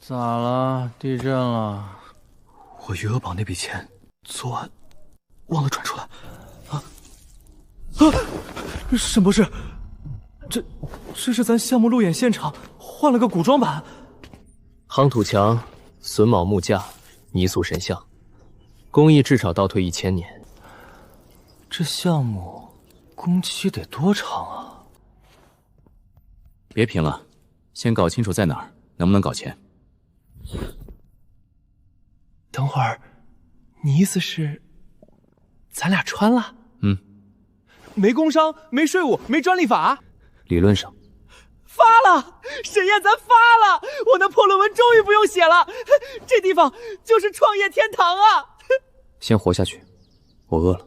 咋了？地震了？我余额宝那笔钱昨晚忘了转出来。沈博士，这是咱项目路演现场换了个古装版。夯土墙、榫卯木架、泥塑神像，工艺至少倒退1000年。这项目工期得多长啊？别贫了，先搞清楚在哪儿，能不能搞钱。等会儿，你意思是咱俩穿了？嗯，没工伤，没税务，没专利法。理论上。发了，沈燕，咱发了！我那破论文终于不用写了，这地方就是创业天堂啊！先活下去，我饿了。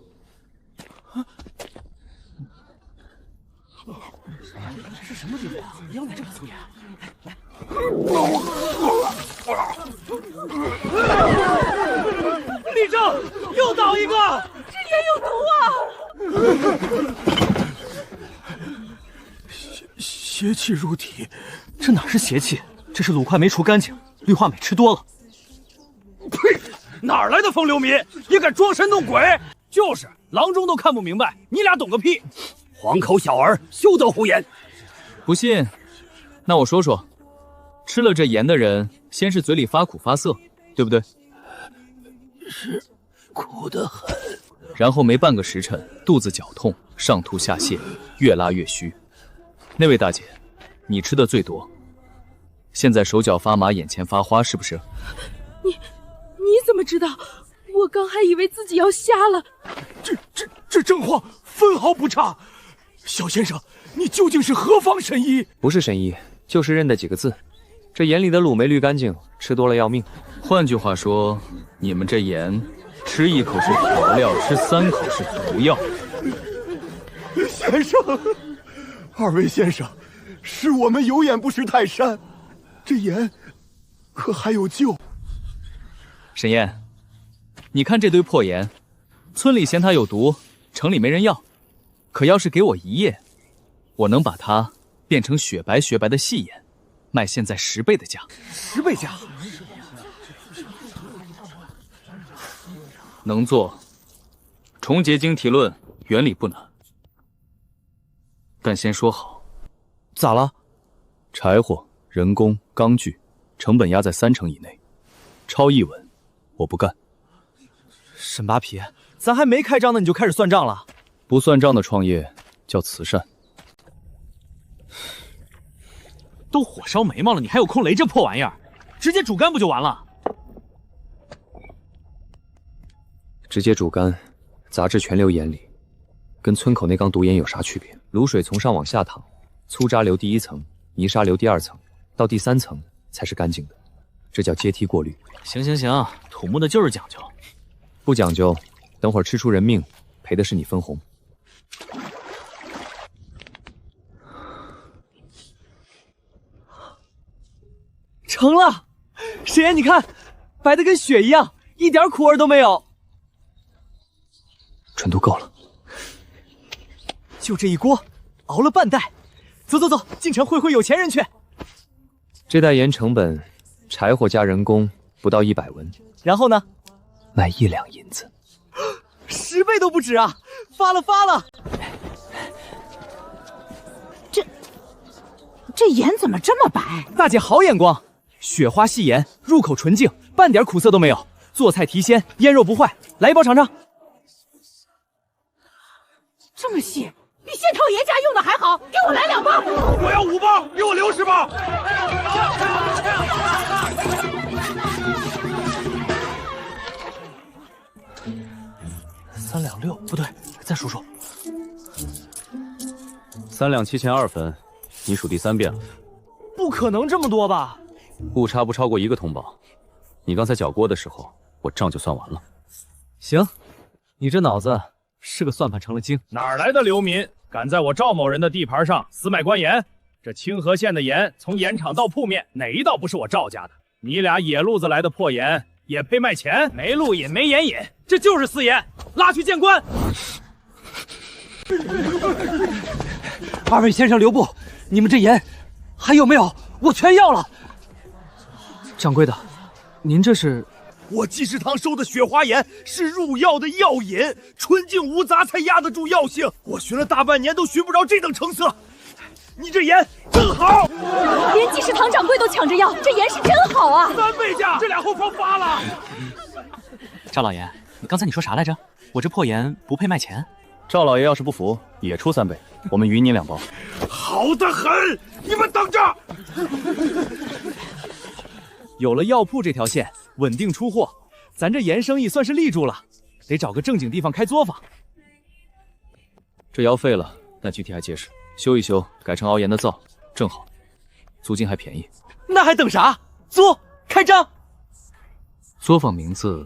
是什么地方啊？要来这么粗野？立正，又倒一个！这烟有毒啊！邪气入体，这哪是邪气？这是卤块没除干净，氯化镁吃多了。呸！哪来的风流民，也敢装神弄鬼？就是郎中都看不明白，你俩懂个屁！黄口小儿，休得胡言！不信，那我说说，吃了这盐的人，先是嘴里发苦发涩，对不对？是，苦得很。然后没半个时辰，肚子绞痛，上吐下泻，越拉越虚。那位大姐，你吃的最多，现在手脚发麻，眼前发花，是不是？你怎么知道？我刚还以为自己要瞎了。这正话分毫不差。小先生，你究竟是何方神医？不是神医，就是认得几个字。这盐里的卤没滤干净，吃多了要命。换句话说，你们这盐，吃1口是调料，吃3口是毒药。先生，二位先生，是我们有眼不识泰山，这盐可还有救？沈燕，你看这堆破盐，村里嫌它有毒，城里没人要。可要是给我1夜，我能把它变成雪白雪白的细盐，卖现在10倍的价。10倍价？能做，重结晶体论原理不难，但先说好，咋了？柴火、人工、钢具，成本压在3成以内，超1文，我不干。沈八皮，咱还没开张呢，你就开始算账了？不算账的创业叫慈善。都火烧眉毛了，你还有空擂这破玩意儿？直接煮干不就完了？直接煮干，杂质全流盐里，跟村口那缸毒盐有啥区别？卤水从上往下淌，粗渣流第1层，泥沙流第2层，到第3层才是干净的，这叫阶梯过滤。行，土木的就是讲究。不讲究，等会儿吃出人命，赔的是你分红。成了，沈岩，你看，白的跟雪一样，一点苦味都没有。纯度够了，就这一锅，熬了半袋。走，进城会有钱人去。这袋盐成本，柴火加人工不到100文。然后呢？卖1两银子。10倍都不止啊！发了！这盐怎么这么白？大姐好眼光，雪花细盐，入口纯净，半点苦涩都没有，做菜提鲜，腌肉不坏。来1包尝尝。这么细，比县朝爷家用的还好，给我来2包。我要5包，给我60包。3两6，不对，再数数。3两7钱2分，你数第3遍了。不可能这么多吧？误差不超过1个铜宝。你刚才搅锅的时候，我账就算完了。行，你这脑子是个算盘成了精。哪来的流民，敢在我赵某人的地盘上私卖官盐？这清河县的盐，从盐场到铺面，哪一道不是我赵家的？你俩野路子来的破盐，也配卖钱？没路引，没盐引，这就是私盐，拉去见官。2位先生留步，你们这盐还有没有？我全要了。掌柜的，您这是？我济世堂收的雪花盐是入药的药引，纯净无杂才压得住药性。我寻了大半年都寻不着这等成色。你这盐真好，连济世堂掌柜都抢着要，这盐是真好啊！3倍价，这俩后方发了。赵老爷，刚才你说啥来着？我这破盐不配卖钱。赵老爷要是不服，也出3倍，我们匀你2包。好得很，你们等着。有了药铺这条线，稳定出货，咱这盐生意算是立住了。得找个正经地方开作坊。这窑废了，但具体还结实，修一修，改成熬盐的灶，正好，租金还便宜。那还等啥？租，开张！作坊名字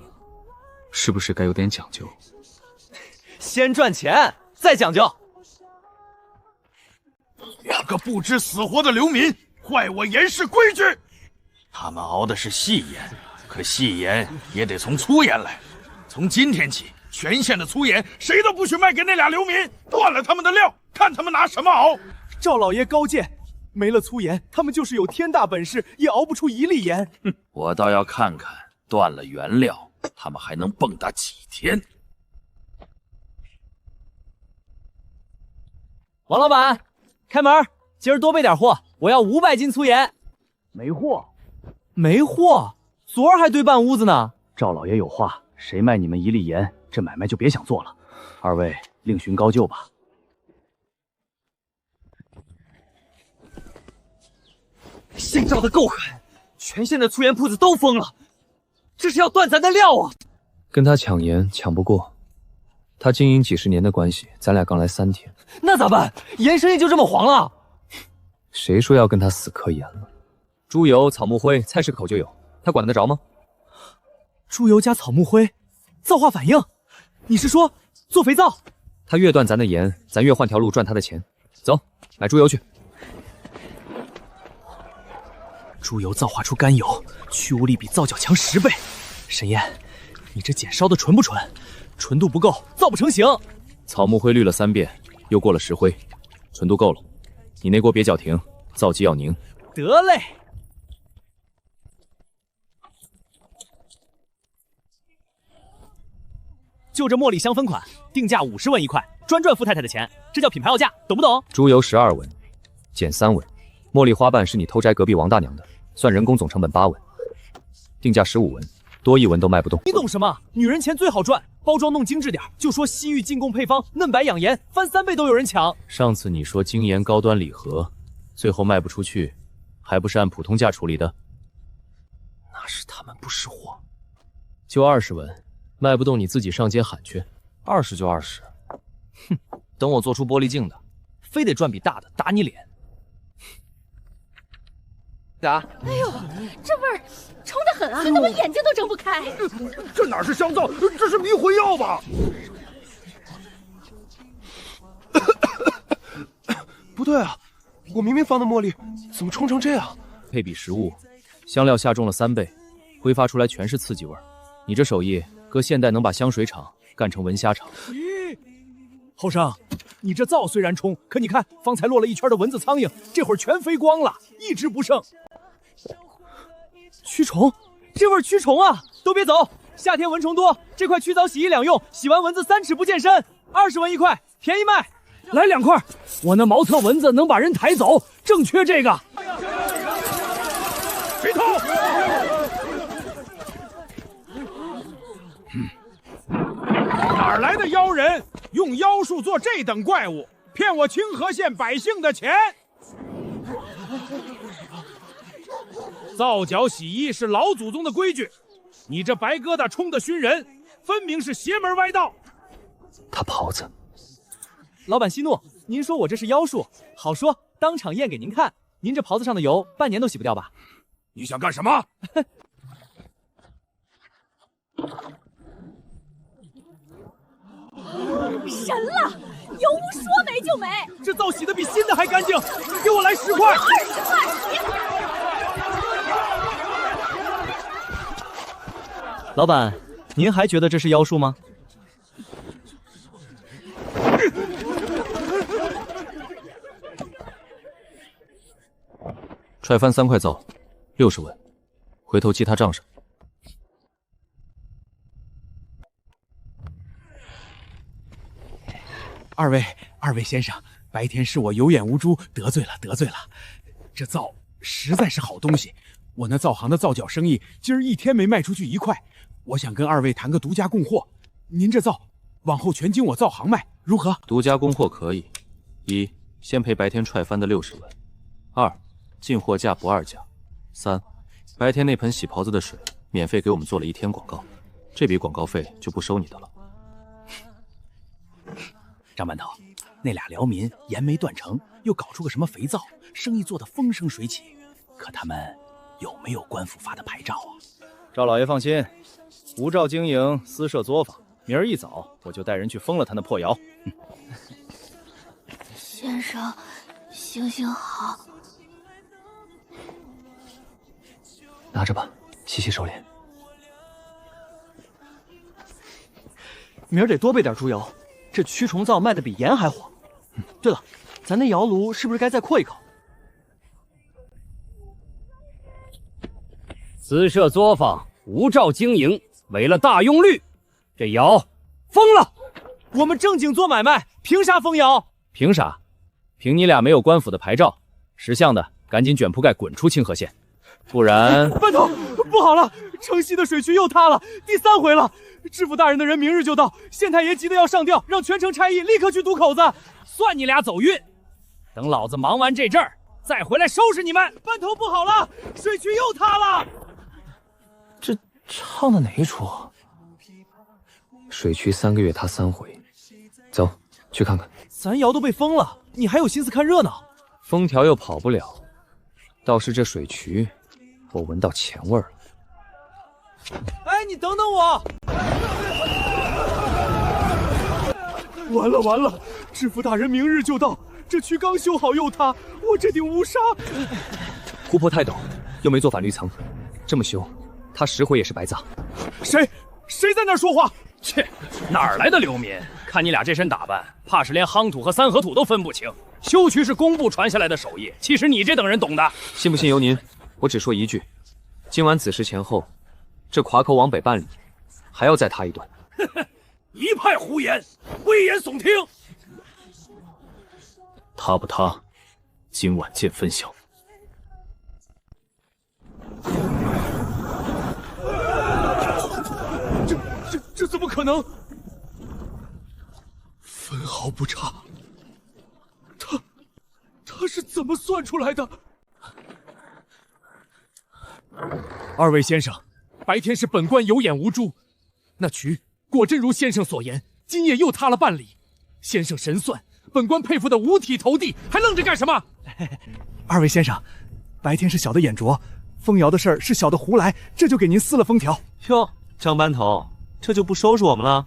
是不是该有点讲究？先赚钱，再讲究。2个不知死活的流民，坏我严氏规矩。他们熬的是细盐，可细盐也得从粗盐来。从今天起，全县的粗盐谁都不许卖给那俩流民，断了他们的料，看他们拿什么熬。赵老爷高见，没了粗盐，他们就是有天大本事，也熬不出1粒盐。我倒要看看，断了原料，他们还能蹦跶几天。王老板，开门，今儿多备点货，我要500斤粗盐。没货。没货？昨儿还堆半屋子呢。赵老爷有话，谁卖你们1粒盐，这买卖就别想做了。2位另寻高就吧。现招的够狠，全县的粗盐铺子都疯了，这是要断咱的料啊！跟他抢盐抢不过，他经营几10年的关系，咱俩刚来3天，那咋办？盐生意就这么黄了？谁说要跟他死磕盐了？猪油、草木灰，菜市口就有，他管得着吗？猪油加草木灰，皂化反应？你是说做肥皂？他越断咱的盐，咱越换条路赚他的钱。走，买猪油去。猪油皂化出甘油，去污力比皂角强10倍。沈燕，你这碱烧的纯不纯？纯度不够，皂不成型。草木灰滤了3遍，又过了石灰，纯度够了。你那锅别搅停，皂基要凝。得嘞。就这茉莉香氛款，定价50文1块，专赚傅太太的钱，这叫品牌要价，懂不懂？猪油12文，碱3文。茉莉花瓣是你偷摘隔壁王大娘的，算人工总成本8文，定价15文，多1文都卖不动。你懂什么？女人钱最好赚，包装弄精致点，就说西域进贡配方，嫩白养颜，翻3倍都有人抢。上次你说精盐高端礼盒，最后卖不出去，还不是按普通价处理的？那是他们不识货。就20文，卖不动你自己上街喊去。20就20，哼，等我做出玻璃镜的，非得赚笔大的打你脸。咋？哎呦，这味儿冲得很啊，我眼睛都睁不开。这哪是香皂，这是迷魂药吧？不对啊，我明明放的茉莉，怎么冲成这样？配比食物，香料下重了3倍，挥发出来全是刺激味儿。你这手艺，搁现代能把香水厂干成蚊虾厂。咦，后生，你这皂虽然冲，可你看方才落了一圈的蚊子苍蝇，这会儿全飞光了，一只不剩。驱虫，这味儿驱虫啊！都别走，夏天蚊虫多，这块驱藻洗衣两用，洗完蚊子3尺不见身，20文1块，便宜卖。来2块，我那毛侧蚊子能把人抬走，正缺这个。别动！哪来的妖人，用妖术做这等怪物，骗我清河县百姓的钱？皂角洗衣是老祖宗的规矩，你这白疙瘩冲得熏人，分明是邪门歪道。他袍子，老板息怒，您说我这是妖术，好说，当场验给您看。您这袍子上的油，半年都洗不掉吧？你想干什么？神了，油污说没就没。这皂洗的比新的还干净，给我来10块。20块。老板，您还觉得这是妖术吗？踹翻3块皂，60文，回头记他账上。二位先生，白天是我有眼无珠，得罪了。这皂实在是好东西，我那皂行的皂角生意今儿一天没卖出去1块，我想跟二位谈个独家供货。您这皂往后全经我皂行卖，如何？独家供货可以：一，先赔白天踹翻的60文；二，进货价不二价；三，白天那盆洗袍子的水免费给我们做了1天广告，这笔广告费就不收你的了。张班头，那俩辽民盐没断成，又搞出个什么肥皂，生意做得风生水起，可他们有没有官府发的牌照啊？赵老爷放心，无照经营，私设作坊，明儿一早我就带人去封了他那破窑。先生，行行好。拿着吧，洗洗手脸。明儿得多备点猪油，这驱虫皂卖的比盐还火。对了，咱那窑炉是不是该再扩一口？私设作坊，无照经营，违了大用律，这窑封了。我们正经做买卖，凭啥封窑？凭啥？凭你俩没有官府的牌照，识相的赶紧卷铺盖滚出清河县，不然……班头，不好了，城西的水渠又塌了，第3回了。知府大人的人明日就到，县太爷急得要上吊，让全城差役立刻去堵口子。算你俩走运，等老子忙完这阵儿，再回来收拾你们。班头不好了，水渠又塌了。这唱的哪一出？水渠3个月塌3回，走去看看。咱窑都被封了，你还有心思看热闹？封条又跑不了，倒是这水渠，我闻到钱味儿了。哎，你等等我！完了！知府大人明日就到，这渠刚修好又塌，我这顶乌纱……湖泊太陡，又没做反绿层，这么修，塌10回也是白砸。谁在那儿说话？切，哪儿来的流民？看你俩这身打扮，怕是连夯土和3合土都分不清。修渠是工部传下来的手艺，岂是你这等人懂的？信不信由您，我只说一句：今晚子时前后，这垮口往北半里，还要再塌一段。一派胡言，危言耸听。塌不塌，今晚见分晓。这怎么可能？分毫不差。他是怎么算出来的？二位先生，白天是本官有眼无珠，那渠果真如先生所言，今夜又塌了半里。先生神算，本官佩服得五体投地，还愣着干什么？二位先生，白天是小的眼拙，封窑的事儿是小的胡来，这就给您撕了封条。哟，张班头，这就不收拾我们了？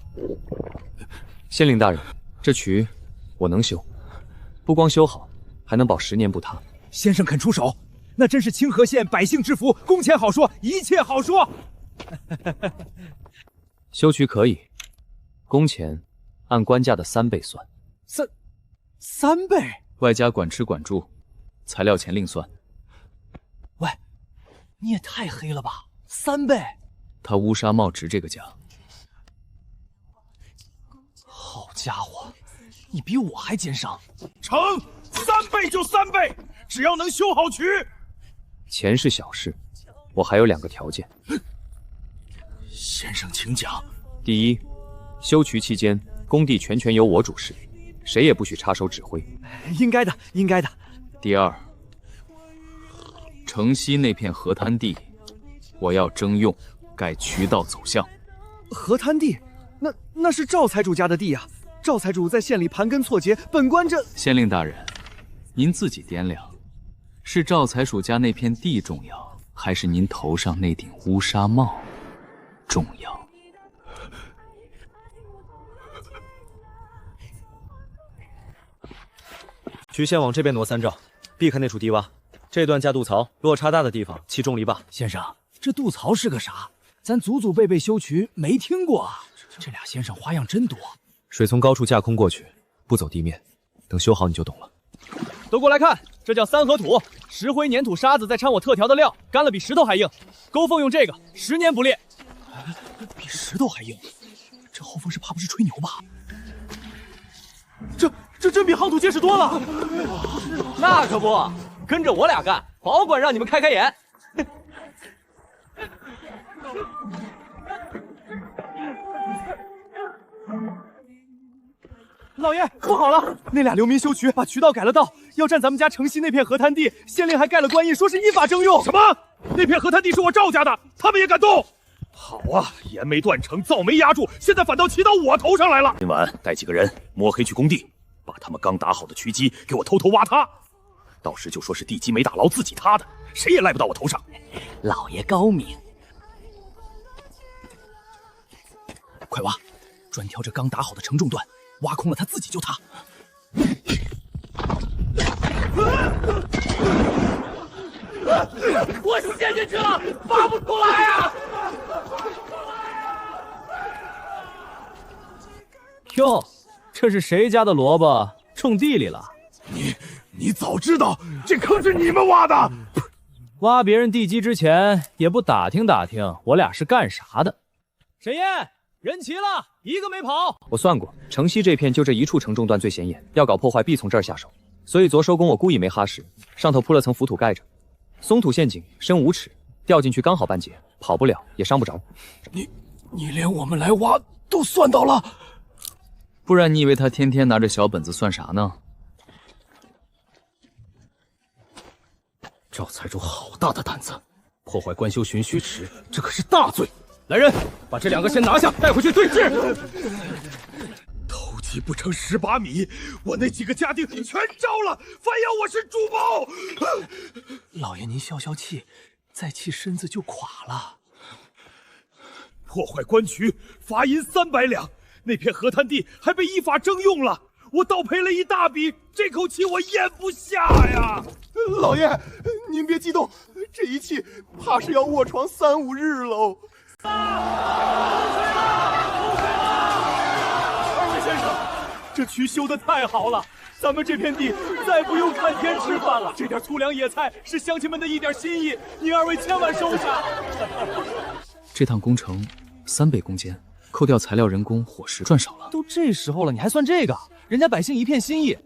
县令大人，这渠我能修，不光修好，还能保10年不塌。先生肯出手，那真是清河县百姓之福，工钱好说，一切好说。修渠可以，工钱按官价的3倍算。三倍？外加管吃管住，材料钱另算。喂，你也太黑了吧！3倍？他乌纱帽值这个价。好家伙，你比我还奸商。成，3倍就3倍，只要能修好渠。钱是小事，我还有2个条件。先生请讲。第一，修渠期间，工地全由我主事，谁也不许插手指挥。应该的，应该的。第二，城西那片河滩地，我要征用，改渠道走向。河滩地，那是赵财主家的地呀。赵财主在县里盘根错节，本官这……县令大人，您自己掂量，是赵财主家那片地重要，还是您头上那顶乌纱帽重要？渠线往这边挪3丈，避开那处低洼。这段架渡槽，落差大的地方砌重篱笆。先生，这渡槽是个啥？咱祖祖辈辈修渠没听过啊。这俩先生花样真多。水从高处架空过去，不走地面，等修好你就懂了。都过来看，这叫三合土，石灰、粘土、沙子，再掺我特调的料，干了比石头还硬。勾缝用这个，10年不裂。比石头还硬，这后锋是怕不是吹牛吧？这真比夯土结实多了。那可不，跟着我俩干，保管让你们开开眼。老爷，不好了！那俩流民修渠，把渠道改了道，要占咱们家城西那片河滩地。县令还盖了官印，说是依法征用。什么？那片河滩地是我赵家的，他们也敢动？好啊，盐没断成，灶没压住，现在反倒骑到我头上来了。今晚带几个人摸黑去工地，把他们刚打好的渠基给我偷偷挖塌，到时就说是地基没打牢，自己塌的，谁也赖不到我头上。老爷高明，快挖，专挑这刚打好的承重段。挖空了，他自己就塌。我陷进去了，拔不出来啊！哟，这是谁家的萝卜种地里了？你早知道这坑是你们挖的，挖别人地基之前也不打听打听我俩是干啥的。沈燕，人齐了，一个没跑。我算过，城西这片就这一处承重段最显眼，要搞破坏必从这儿下手。所以昨收工我故意没哈实，上头铺了层浮土盖着。松土陷阱，深5尺，掉进去刚好半截，跑不了也伤不着。你连我们来挖都算到了，不然你以为他天天拿着小本子算啥呢？赵财主好大的胆子，破坏官修循虚池，这可是大罪！来人，把这2个先拿下，带回去对质。偷鸡不成蚀把米，我那几个家丁全招了，反咬我是猪包。老爷您消消气，再气身子就垮了。破坏官渠，罚银300两，那片河滩地还被依法征用了，我倒赔了一大笔，这口气我咽不下呀！老爷，您别激动，这一气怕是要卧床3、5日喽。二位先生，这渠修得太好了，咱们这片地再不用看天吃饭了。这点粗粮野菜是乡亲们的一点心意，您2位千万收下。这趟工程3倍工钱，扣掉材料、人工、伙食，赚少了。都这时候了，你还算这个？人家百姓一片心意。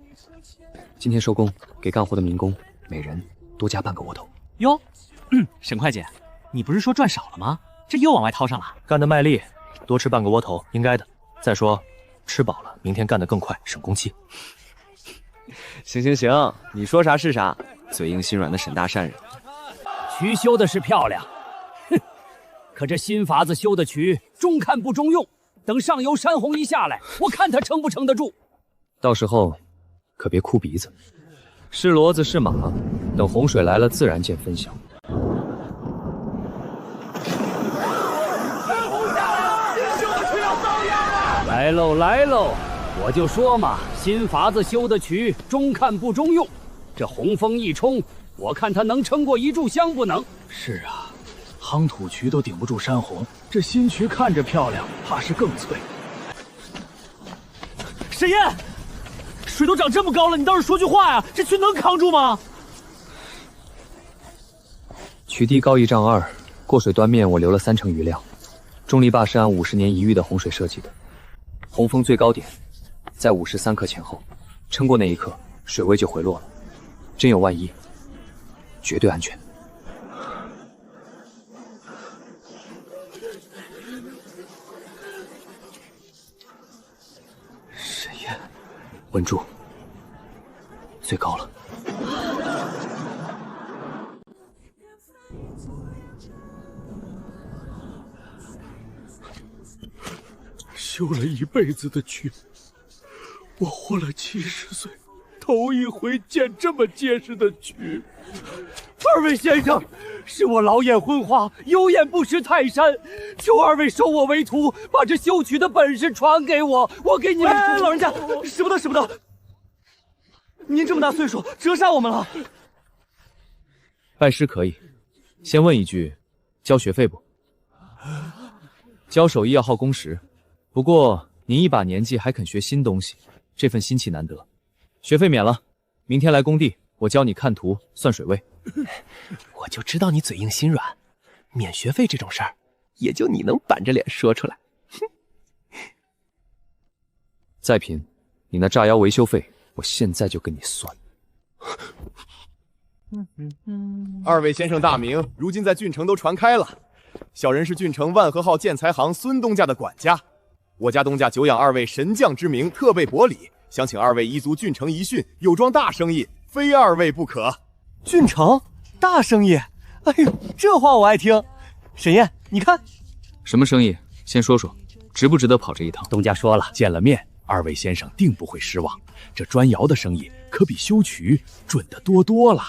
今天收工，给干活的民工每人多加半个窝头。哟，沈会计，你不是说赚少了吗？这又往外掏上了。干得卖力，多吃半个窝头，应该的。再说，吃饱了，明天干得更快，省工期。行，你说啥是啥，嘴硬心软的沈大善人。渠修的是漂亮，哼，可这新法子修的渠中看不中用，等上游山洪一下来，我看他撑不撑得住。到时候可别哭鼻子，是骡子是马，等洪水来了自然见分晓。来喽！我就说嘛，新法子修的渠中看不中用，这洪峰一冲，我看他能撑过一炷香不能？是啊，夯土渠都顶不住山洪，这新渠看着漂亮，怕是更脆。沈燕，水都涨这么高了，你倒是说句话呀！这渠能扛住吗？渠堤高1.2丈，过水端面我留了3成余量。重力坝是按50年一遇的洪水设计的，洪峰最高点在53克前后，撑过那一刻，水位就回落了。真有万一，绝对安全。沈燕，稳住，最高了。修了一辈子的渠，我活了70岁，头一回见这么结实的渠。二位先生，是我老眼昏花，有眼不识泰山，求二位收我为徒，把这修渠的本事传给我，我给你们。老人家，使不得！您这么大岁数，折煞我们了。拜师可以，先问一句，交学费不？教手艺要耗工时。不过您一把年纪还肯学新东西，这份心气难得，学费免了，明天来工地，我教你看图、算水位。我就知道你嘴硬心软，免学费这种事儿，也就你能板着脸说出来。再贫，你那炸药维修费，我现在就跟你算。二位先生大名，如今在郡城都传开了。小人是郡城万和号建材行孙东家的管家，我家东家久仰二位神将之名，特备薄礼，想请二位依足郡城遗训，有桩大生意，非二位不可。郡城大生意，哎呦，这话我爱听。沈燕，你看，什么生意？先说说，值不值得跑这一趟？东家说了，见了面，二位先生定不会失望。这砖窑的生意可比修渠准得多多了。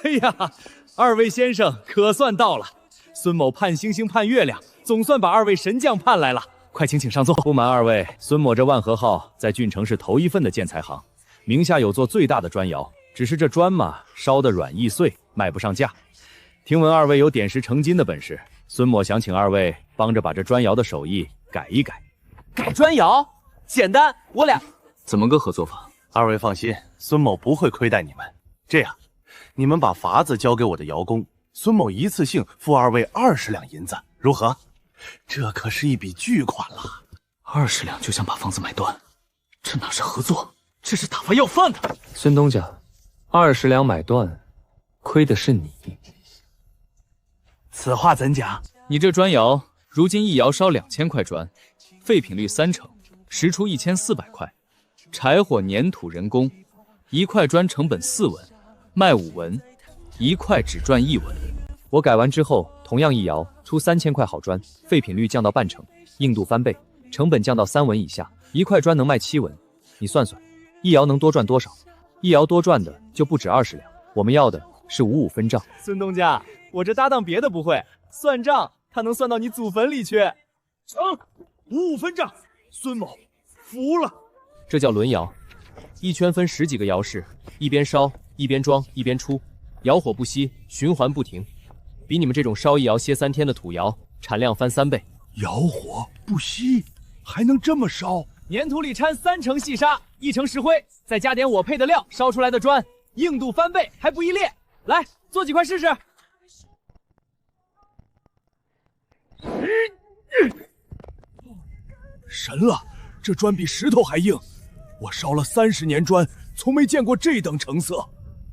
哎呀，二位先生可算到了！孙某盼星星盼月亮，总算把二位神将盼来了。快请上座。不瞒二位，孙某这万和号在郡城是头一份的建材行，名下有座最大的砖窑，只是这砖嘛，烧得软易碎，卖不上价。听闻二位有点石成金的本事，孙某想请二位帮着把这砖窑的手艺改一改。改砖窑简单，我俩怎么个合作法？二位放心，孙某不会亏待你们。这样，你们把法子交给我的窑工，孙某一次性付二位20两银子，如何？这可是一笔巨款了。20两就想把房子买断，这哪是合作，这是打发要饭的。孙东家，20两买断，亏的是你。此话怎讲？你这砖窑如今一窑烧2000块砖，废品率30%，实出1400块。柴火、粘土、人工，1块砖成本4文，卖5文，1块只赚1文。我改完之后，同样一窑出3000块好砖，废品率降到50%，硬度翻倍，成本降到3文以下，1块砖能卖7文。你算算，一窑能多赚多少？一窑多赚的就不止20两。我们要的是5-5分账。孙东家，我这搭档别的不会，算账他能算到你祖坟里去。成，5-5分账，孙某服了。这叫轮窑，一圈分10几个窑室，一边烧一边装一边出，窑火不熄，循环不停。比你们这种烧一窑歇3天的土窑产量翻3倍。窑火不熄，还能这么烧？粘土里掺3成细沙，1成石灰，再加点我配的料，烧出来的砖硬度翻倍，还不易裂。来，做几块试试。神了，这砖比石头还硬。我烧了30年砖，从没见过这等成色。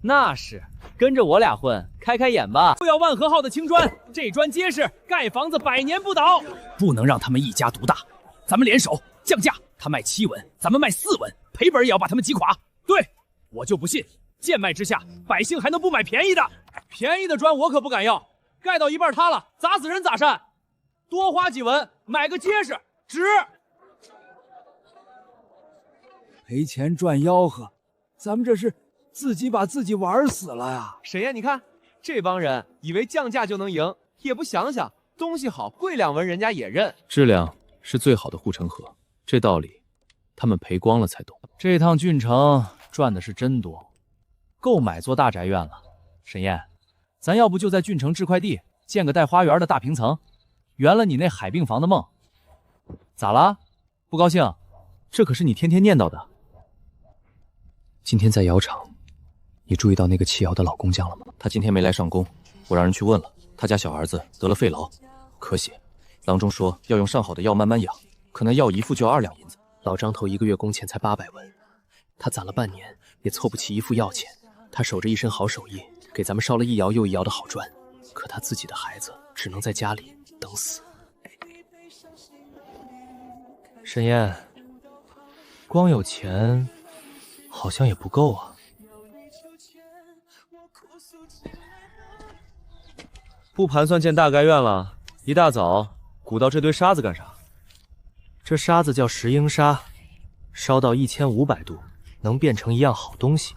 那是，跟着我俩混，开开眼吧。就要万和号的青砖，这砖结实，盖房子100年不倒。不能让他们一家独大，咱们联手降价，他卖7文，咱们卖4文，赔本也要把他们击垮。对，我就不信贱卖之下，百姓还能不买便宜的？便宜的砖我可不敢要，盖到一半塌了，砸死人咋善？多花几文买个结实，值。赔钱赚吆喝，咱们这是自己把自己玩死了呀！沈燕，你看这帮人以为降价就能赢，也不想想东西好，贵2文人家也认。质量是最好的护城河，这道理他们赔光了才懂。这趟郡城赚的是真多，够买座大宅院了。沈燕，咱要不就在郡城置块地，建个带花园的大平层，圆了你那海病房的梦。咋啦？不高兴？这可是你天天念叨的。今天在窑厂，你注意到那个砌窑的老工匠了吗？他今天没来上工，我让人去问了，他家小儿子得了肺痨，咳血，郎中说要用上好的药慢慢养，可那药一副就要2两银子。老张头1个月工钱才800文，他攒了半年也凑不齐1副药钱。他守着一身好手艺，给咱们烧了一窑又一窑的好砖，可他自己的孩子只能在家里等死。沈燕，光有钱好像也不够啊。不盘算建大概院了，一大早鼓捣这堆沙子干啥？这沙子叫石英砂，烧到1500度，能变成一样好东西。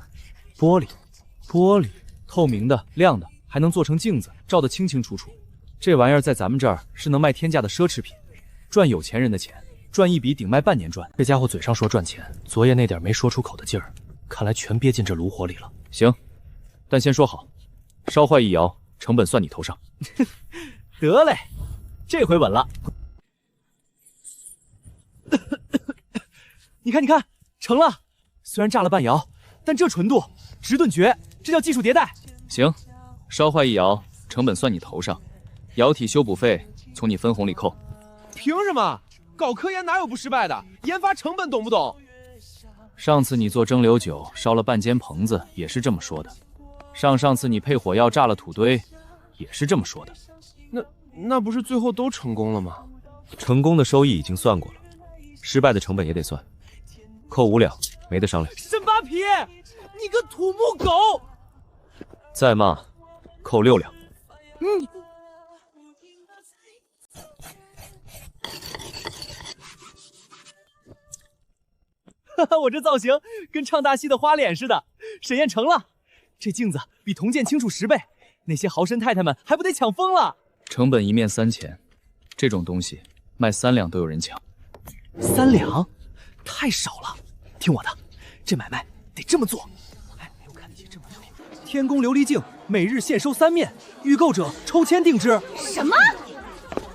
玻璃，透明的、亮的，还能做成镜子，照得清清楚楚。这玩意儿在咱们这儿是能卖天价的奢侈品，赚有钱人的钱，赚一笔顶卖半年赚。这家伙嘴上说赚钱，昨夜那点没说出口的劲儿，看来全憋进这炉火里了。行，但先说好，烧坏一窑，成本算你头上。得嘞，这回稳了。你看，你看，成了。虽然炸了半窑，但这纯度，直顿绝，这叫技术迭代。行，烧坏一窑，成本算你头上，窑体修补费从你分红里扣。凭什么？搞科研哪有不失败的？研发成本懂不懂？上次你做蒸馏酒烧了半间棚子，也是这么说的。上次你配火药炸了土堆，也是这么说的。那不是最后都成功了吗？成功的收益已经算过了，失败的成本也得算，扣5两，没得商量。沈扒皮，你个土木狗！再骂，扣6两。哈哈，我这造型跟唱大戏的花脸似的。沈燕成了，这镜子比铜剑清楚10倍，那些豪绅太太们还不得抢疯了？成本一面3000，这种东西卖3两都有人抢。3两？太少了。听我的，这买卖得这么做。哎，没有看得起这么多。天宫琉璃镜每日现收3面，预购者抽签定制。什么？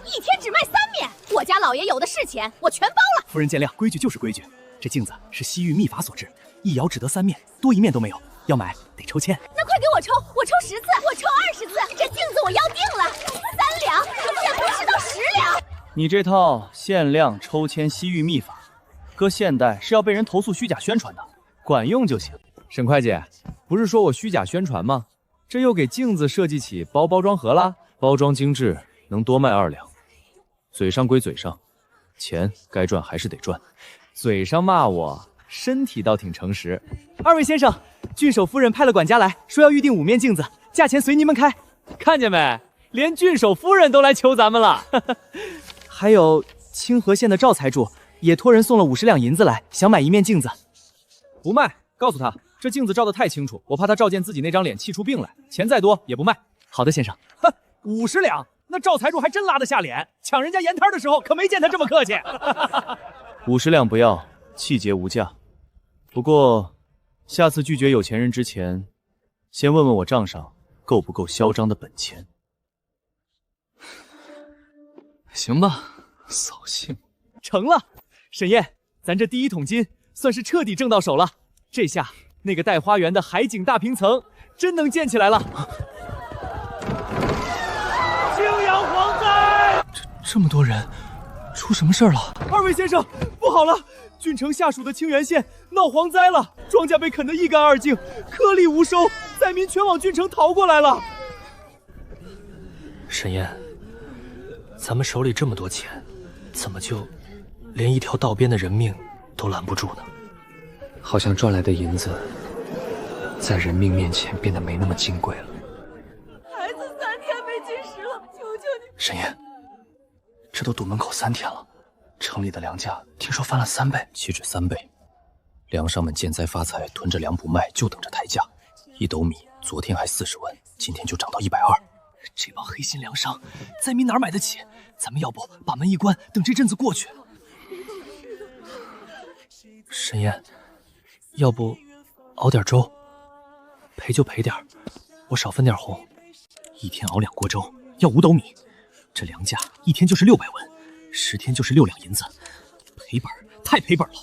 一天只卖3面？我家老爷有的是钱，我全包了。夫人见谅，规矩就是规矩。这镜子是西域秘法所制，一窑只得3面，多1面都没有。要买得抽签。那快给我抽，我抽10次，我抽20次，这镜子我要定了。3两，见不是到10两。你这套限量抽签西域秘法，搁现代是要被人投诉虚假宣传的，管用就行。沈会计，不是说我虚假宣传吗？这又给镜子设计起包装盒啦，包装精致，能多卖2两。嘴上归嘴上，钱该赚还是得赚。嘴上骂我，身体倒挺诚实。2位先生，郡守夫人派了管家来说要预定5面镜子，价钱随你们开。看见没？连郡守夫人都来求咱们了。还有清河县的赵财主也托人送了50两银子来，想买1面镜子。不卖，告诉他这镜子照得太清楚，我怕他照见自己那张脸气出病来，钱再多也不卖。好的，先生。哼，50两，那赵财主还真拉得下脸，抢人家盐摊的时候可没见他这么客气。50两不要，气节无价。不过，下次拒绝有钱人之前，先问问我账上够不够嚣张的本钱。行吧，扫兴。成了，沈燕，咱这第1桶金算是彻底挣到手了。这下那个带花园的海景大平层真能建起来了。青阳蝗灾！这么多人，出什么事了？2位先生，不好了！郡城下属的清源县闹蝗灾了，庄稼被啃得一干二净，颗粒无收，灾民全往郡城逃过来了。沈燕，咱们手里这么多钱，怎么就连一条道边的人命都拦不住呢？好像赚来的银子，在人命面前变得没那么金贵了。孩子3天没进食了，求求你！沈燕，这都堵门口3天了，城里的粮价听说翻了3倍，岂止3倍，粮商们见灾发财，囤着粮不卖，就等着抬价。1斗米昨天还40文，今天就涨到120。这帮黑心粮商，灾民哪买得起？咱们要不把门一关，等这阵子过去。沈燕，要不熬点粥，赔就赔点，我少分点红。1天熬2锅粥，要5斗米，这粮价1天就是600文，10天就是6两银子，赔本，太赔本了。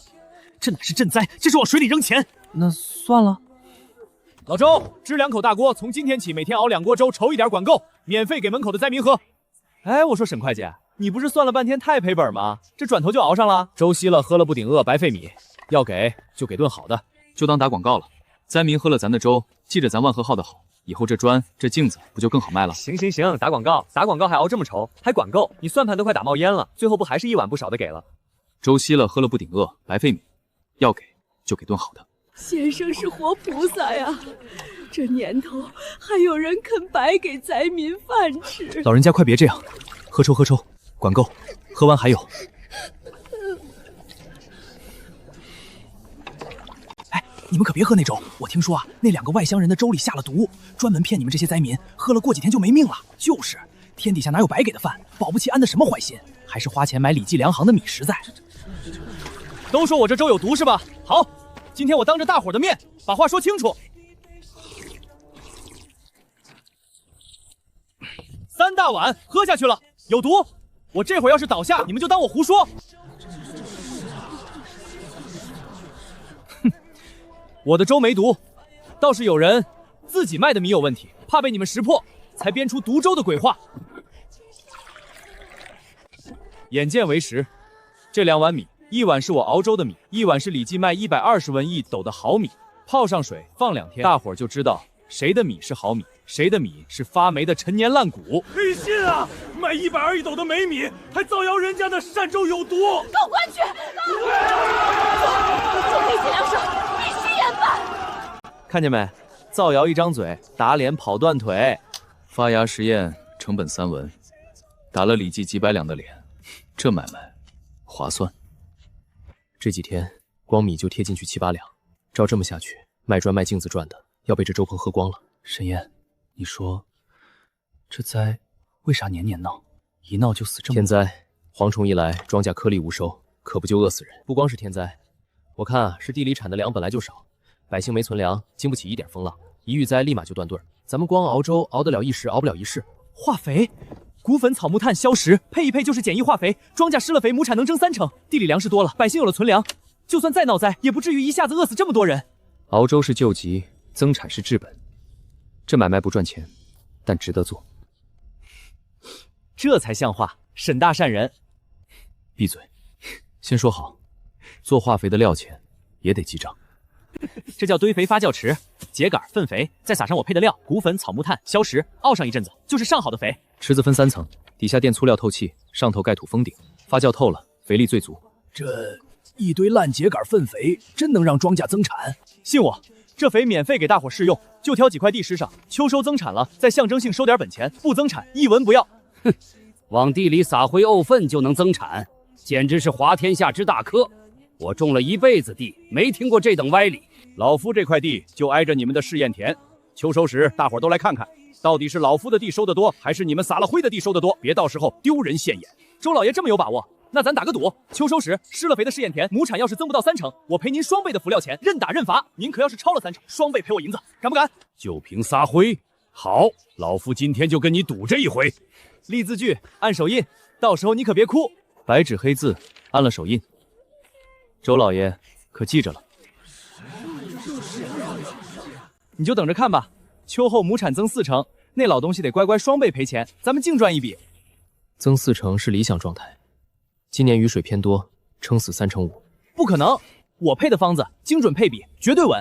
这哪是赈灾，这是往水里扔钱。那算了。老周，支2口大锅，从今天起每天熬2锅粥，稠一点管够，免费给门口的灾民喝。哎，我说沈会计，你不是算了半天太赔本吗？这转头就熬上了。粥稀了，喝了不顶饿，白费米。要给就给顿好的，就当打广告了。灾民喝了咱的粥，记着咱万和号的好，以后这砖这镜子不就更好卖了？行，打广告还熬这么稠，还管够，你算盘都快打冒烟了，最后不还是1碗不少的给了？粥稀了，喝了不顶饿，白费米。要给就给顿好的。先生是活菩萨呀，这年头还有人肯白给灾民饭吃。老人家快别这样，喝粥，管够，喝完还有。哎，你们可别喝那粥，我听说啊，那2个外乡人的粥里下了毒，专门骗你们这些灾民，喝了过几天就没命了。就是，天底下哪有白给的饭？保不齐安的什么坏心，还是花钱买李记粮行的米实在。都说我这粥有毒是吧？好，今天我当着大伙的面把话说清楚。3 3大碗喝下去了，有毒！我这会儿要是倒下，你们就当我胡说。哼，我的粥没毒，倒是有人自己卖的米有问题，怕被你们识破，才编出毒粥的鬼话。眼见为实，这2碗米，1碗是我熬粥的米，1碗是李记卖120文1斗的好米，泡上水放2天，大伙儿就知道谁的米是好米，谁的米是发霉的陈年烂谷。没信啊！卖120一斗的霉米，还造谣人家的鳝粥有毒！狗官去！就这些粮食，必须严办！看见没？造谣一张嘴，打脸跑断腿。发芽实验成本3文，打了李记几百两的脸，这买卖划算。这几天光米就贴进去7、8两，照这么下去，卖砖卖镜子赚的要被这粥棚喝光了。沈燕，你说这灾为啥年年闹，一闹就死这么多？天灾，蝗虫一来，庄稼颗粒无收，可不就饿死人？不光是天灾，我看啊，是地里产的粮本来就少，百姓没存粮，经不起一点风浪，一遇灾立马就断队儿。咱们光熬粥熬得了一时，熬不了一世。化肥，骨粉、草木炭、硝石，配一配就是简易化肥。庄稼施了肥，亩产能增3成，地里粮食多了，百姓有了存粮，就算再闹灾，也不至于一下子饿死这么多人。熬粥是救急，增产是治本。这买卖不赚钱，但值得做。这才像话，沈大善人。闭嘴！先说好，做化肥的料钱也得记账。这叫堆肥发酵池，秸秆、粪肥，再撒上我配的料，骨粉、草木炭、硝石，熬上一阵子，就是上好的肥。池子分3层，底下垫粗料透气，上头盖土封顶，发酵透了，肥力最足。这一堆烂秸秆粪肥，真能让庄稼增产？信我，这肥免费给大伙试用，就挑几块地施上，秋收增产了，再象征性收点本钱，不增产1文不要。哼，往地里撒灰沤粪就能增产，简直是滑天下之大科。我种了一辈子地，没听过这等歪理。老夫这块地就挨着你们的试验田，秋收时大伙儿都来看看，到底是老夫的地收得多，还是你们撒了灰的地收得多？别到时候丢人现眼。周老爷这么有把握，那咱打个赌，秋收时施了肥的试验田，亩产要是增不到3成，我赔您双倍的辅料钱，任打任罚。您可要是超了3成，双倍赔我银子，敢不敢？就凭撒灰？好，老夫今天就跟你赌这一回。立字据，按手印，到时候你可别哭。白纸黑字，按了手印。周老爷可记着了。你就等着看吧，秋后亩产增4成，那老东西得乖乖双倍赔钱，咱们净赚一笔。增4成是理想状态，今年雨水偏多，撑死3成5。不可能，我配的方子精准配比，绝对稳。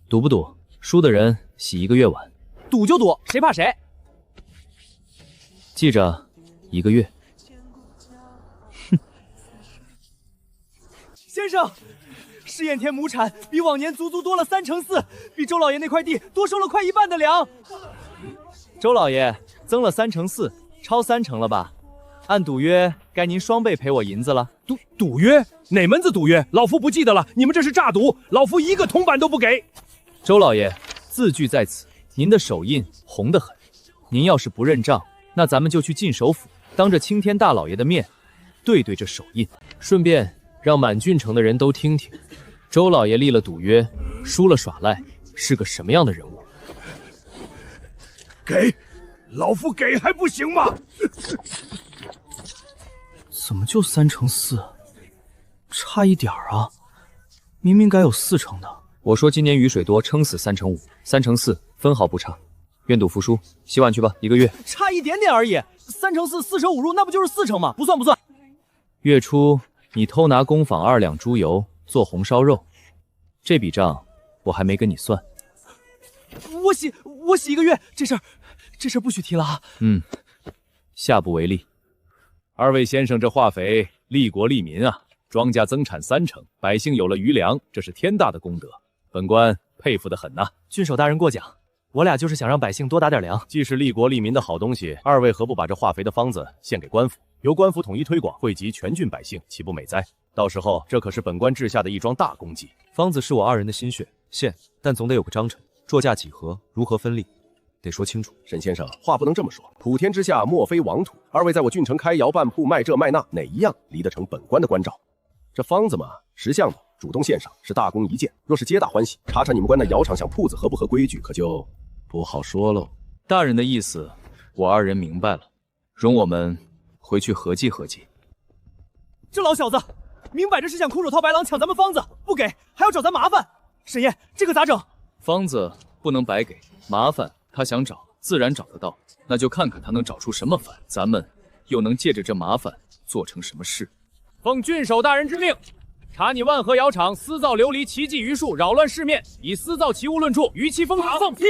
赌不赌？输的人洗1个月碗。赌就赌，谁怕谁？记着，1个月。哼。先生，试验田亩产比往年足足多了3成4，比周老爷那块地多收了快1半的粮。周老爷增了3成4，超3成了吧？按赌约，该您双倍赔我银子了。赌约？哪门子赌约？老夫不记得了，你们这是诈赌，老夫1个铜板都不给。周老爷，字据在此，您的手印红得很。您要是不认账，那咱们就去进首府，当着青天大老爷的面，对这手印，顺便让满郡城的人都听听，周老爷立了赌约，输了耍赖，是个什么样的人物。给，老夫给还不行吗？怎么就3成4？差一点啊！明明该有4成的。我说今年雨水多，撑死3成5，3成4分毫不差。愿赌服输，洗碗去吧，1个月。差一点点而已，3成4，4舍5入，那不就是4成吗？不算不算。月初你偷拿工坊2两猪油做红烧肉，这笔账我还没跟你算。我洗1个月，这事儿不许提了啊。下不为例。2位先生，这化肥利国利民啊，庄稼增产3成，百姓有了余粮，这是天大的功德，本官佩服得很呐。郡守大人过奖，我俩就是想让百姓多打点粮。既是利国利民的好东西，2位何不把这化肥的方子献给官府，由官府统一推广，惠及全郡百姓，岂不美哉？到时候这可是本官治下的一桩大功绩。方子是我2人的心血，献，但总得有个章程，作价几何，如何分利，得说清楚。沈先生，话不能这么说，普天之下莫非王土，2位在我郡城开窑办铺，卖这卖那，哪一样离得成本官的关照？这方子嘛，识相的主动献上，是大功一件。若是皆大欢喜，查查你们官那窑厂像铺子合不合规矩，可就不好说喽。大人的意思，我2人明白了。容我们回去合计合计。这老小子明摆着是想空手套白狼抢咱们方子，不给还要找咱麻烦。沈燕，这可咋整？方子不能白给，麻烦他想找自然找得到，那就看看他能找出什么烦，咱们又能借着这麻烦做成什么事。奉郡守大人之命，查你万和窑厂私造琉璃奇迹余数，扰乱市面，以私造奇物论处，逾期封场。放屁！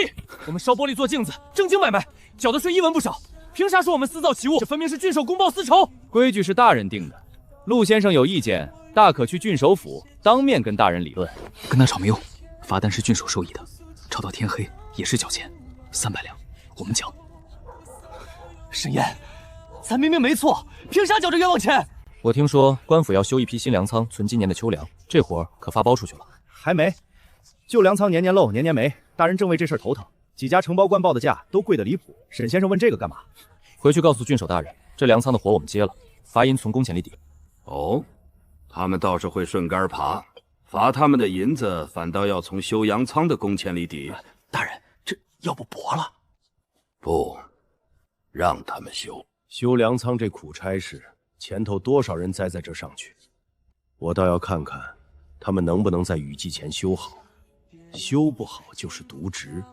我们烧玻璃做镜子，正经买卖，缴的税一文不少，凭啥说我们私造奇物？这分明是郡守公报私仇。规矩是大人定的，陆先生有意见，大可去郡守府当面跟大人理论。跟他吵没用，罚单是郡守授意的，吵到天黑也是缴钱，300两，我们缴。沈燕，咱明明没错，凭啥缴这冤枉钱？我听说官府要修一批新粮仓，存今年的秋粮，这活可发包出去了？还没，旧粮仓年年漏，年年没。大人正为这事头疼，几家承包官报的价都贵得离谱。沈先生问这个干嘛？回去告诉郡守大人，这粮仓的活我们接了，罚银从工钱里抵。哦，他们倒是会顺杆爬，罚他们的银子反倒要从修粮仓的工钱里抵。大人，这要不驳了？不，让他们修。修粮仓这苦差事，前头多少人栽在这上去？我倒要看看他们能不能在雨季前修好。修不好就是渎职，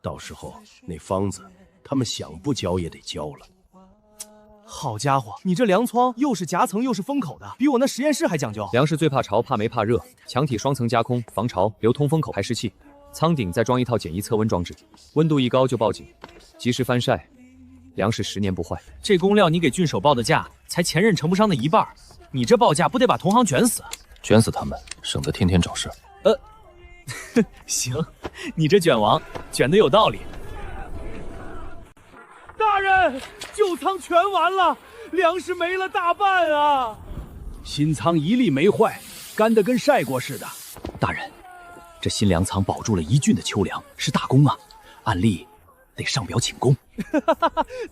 到时候那方子他们想不交也得交了。好家伙，你这粮仓又是夹层又是封口的，比我那实验室还讲究。粮食最怕潮，怕霉怕热，墙体双层加空，防潮，留通风口排湿气。仓顶再装一套简易测温装置，温度一高就报警，及时翻晒，粮食10年不坏。这工料你给郡守报的价才前任承不上的一半，你这报价不得把同行卷死？卷死他们，省得天天找事。行，你这卷王卷得有道理。大人，旧仓全完了，粮食没了大半啊！新仓一粒没坏，干得跟晒过似的。大人，这新粮仓保住了1郡的秋粮，是大功啊！按例得上表请功。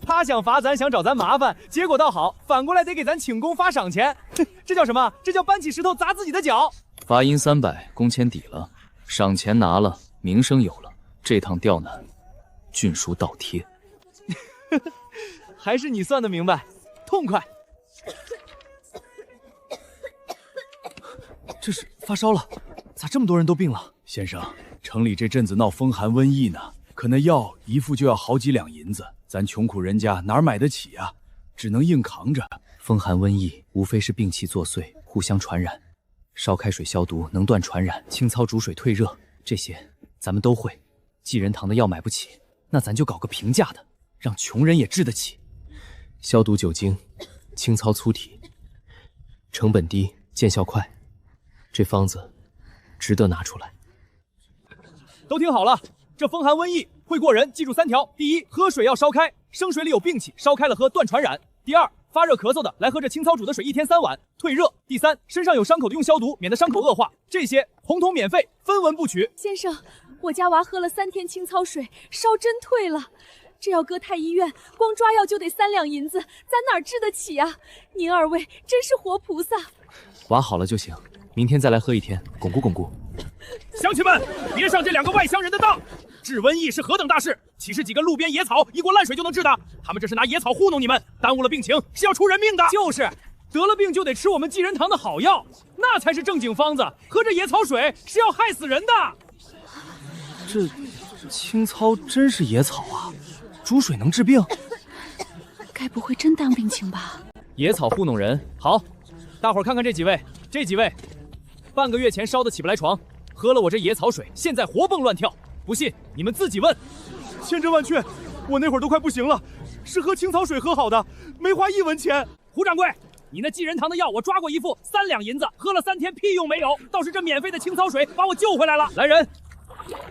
他想罚咱，想找咱麻烦，结果倒好，反过来得给咱请功发赏钱。这叫什么？这叫搬起石头砸自己的脚。罚银300，工钱抵了，赏钱拿了，名声有了，这趟调南，郡书倒贴。还是你算得明白，痛快。这是发烧了，咋这么多人都病了？先生，城里这阵子闹风寒瘟疫呢，可那药一副就要好几两银子，咱穷苦人家哪买得起啊？只能硬扛着。风寒瘟疫无非是病气作祟，互相传染。烧开水消毒能断传染，清操煮水退热，这些咱们都会。济仁堂的药买不起，那咱就搞个平价的，让穷人也治得起。消毒酒精，清操粗体，成本低，见效快。这方子值得拿出来。都听好了，这风寒瘟疫会过人，记住3条：第一，喝水要烧开，生水里有病气，烧开了喝断传染；第二，发热咳嗽的来喝这清操煮的水，1天3碗，退热；第三，身上有伤口的用消毒，免得伤口恶化。这些统统免费，分文不取。先生，我家娃喝了3天清操水，烧真退了。这要搁太医院，光抓药就得3两银子，咱哪治得起啊？您2位真是活菩萨。娃好了就行，明天再来喝1天，巩固巩固。乡亲们，别上这2个外乡人的当！治瘟疫是何等大事，岂是几根路边野草一锅烂水就能治的？他们这是拿野草糊弄你们，耽误了病情是要出人命的。就是得了病就得吃我们济仁堂的好药，那才是正经方子。喝这野草水是要害死人的。这青操真是野草啊，煮水能治病？该不会真当病情吧？野草糊弄人，好，大伙儿看看这几位，半个月前烧得起不来床，喝了我这野草水，现在活蹦乱跳。不信你们自己问。千真万确，我那会儿都快不行了，是喝青草水喝好的，没花1文钱。胡掌柜，你那济仁堂的药我抓过一副，3两银子，喝了3天屁用没有，倒是这免费的青草水把我救回来了。来人，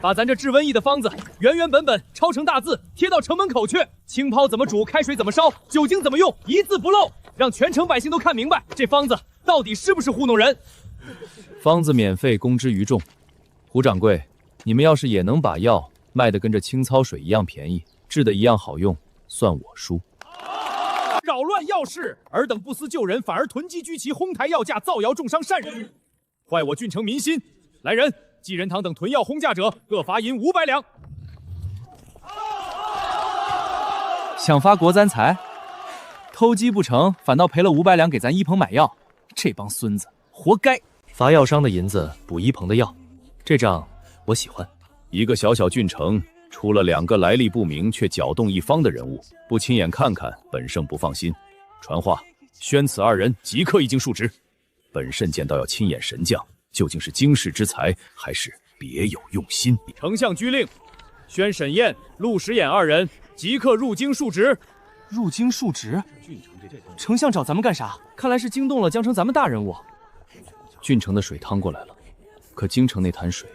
把咱这治瘟疫的方子原原本本抄成大字贴到城门口去，青泡怎么煮，开水怎么烧，酒精怎么用，一字不漏，让全城百姓都看明白这方子到底是不是糊弄人。方子免费，公之于众。胡掌柜，你们要是也能把药卖得跟这青草水一样便宜，治得一样好用，算我输。扰乱药事，尔等不思救人，反而囤积居奇，哄抬药价，造谣重伤善人，坏我郡城民心。来人，济仁堂等囤药轰价者，各罚银500两。想发国簪财？偷鸡不成，反倒赔了500两给咱一鹏买药，这帮孙子活该！罚药商的银子补一鹏的药，这账我喜欢。一个小小郡城，出了2个来历不明却搅动一方的人物，不亲眼看看，本圣不放心。传话，宣此2人即刻一经述职。本圣见到要亲眼神将，究竟是惊世之才，还是别有用心？丞相居令，宣沈燕、陆时衍2人即刻入京述职。入京述职？丞相找咱们干啥？看来是惊动了江城咱们大人物。郡城的水趟过来了，可京城那潭水，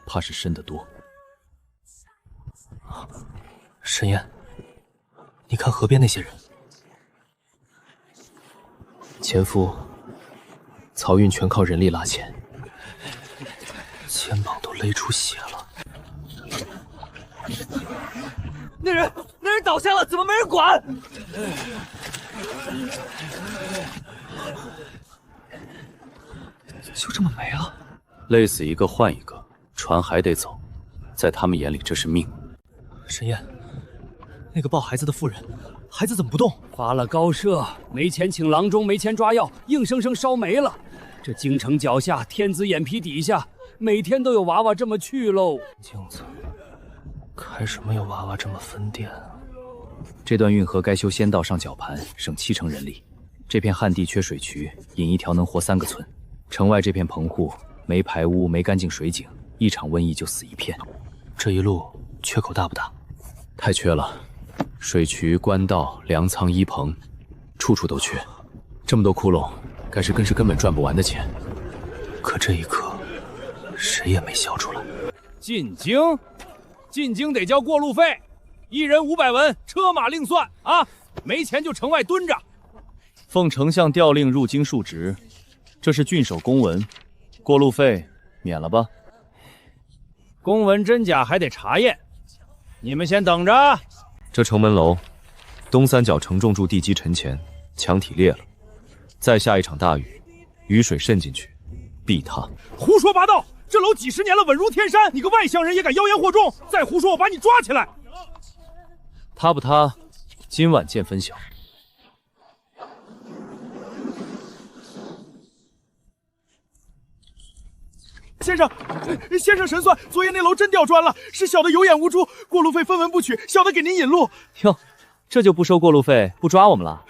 怕是深得多。沈燕，你看河边那些人，前夫漕运全靠人力拉纤，肩膀都勒出血了。那人倒下了，怎么没人管？就这么没了？累死一个换一个，船还得走，在他们眼里这是命。沈燕，那个抱孩子的妇人，孩子怎么不动？发了高射，没钱请郎中，没钱抓药，硬生生烧没了。这京城脚下，天子眼皮底下，每天都有娃娃这么去喽。镜子，开什么有娃娃这么分店啊？这段运河该修仙道上绞盘，省70%人力。这片旱地缺水渠，引一条能活3个村。城外这片棚户没排污，没干净水井，一场瘟疫就死一片。这一路缺口大不大？太缺了，水渠、官道、粮仓、衣棚，处处都缺。这么多窟窿，该是根本赚不完的钱。可这一刻，谁也没笑出来。进京得交过路费，1人500文，车马另算啊！没钱就城外蹲着。奉丞相调令入京述职，这是郡守公文，过路费免了吧？公文真假还得查验，你们先等着。这城门楼，东3角承重柱地基沉前，墙体裂了，再下一场大雨，雨水渗进去，必塌。胡说八道！这楼几10年了，稳如天山，你个外乡人也敢妖言惑众！再胡说，我把你抓起来！塌不塌，今晚见分晓。先生神算，昨夜那楼真掉砖了，是小的有眼无珠，过路费分文不取，小的给您引路。哟，这就不收过路费，不抓我们了？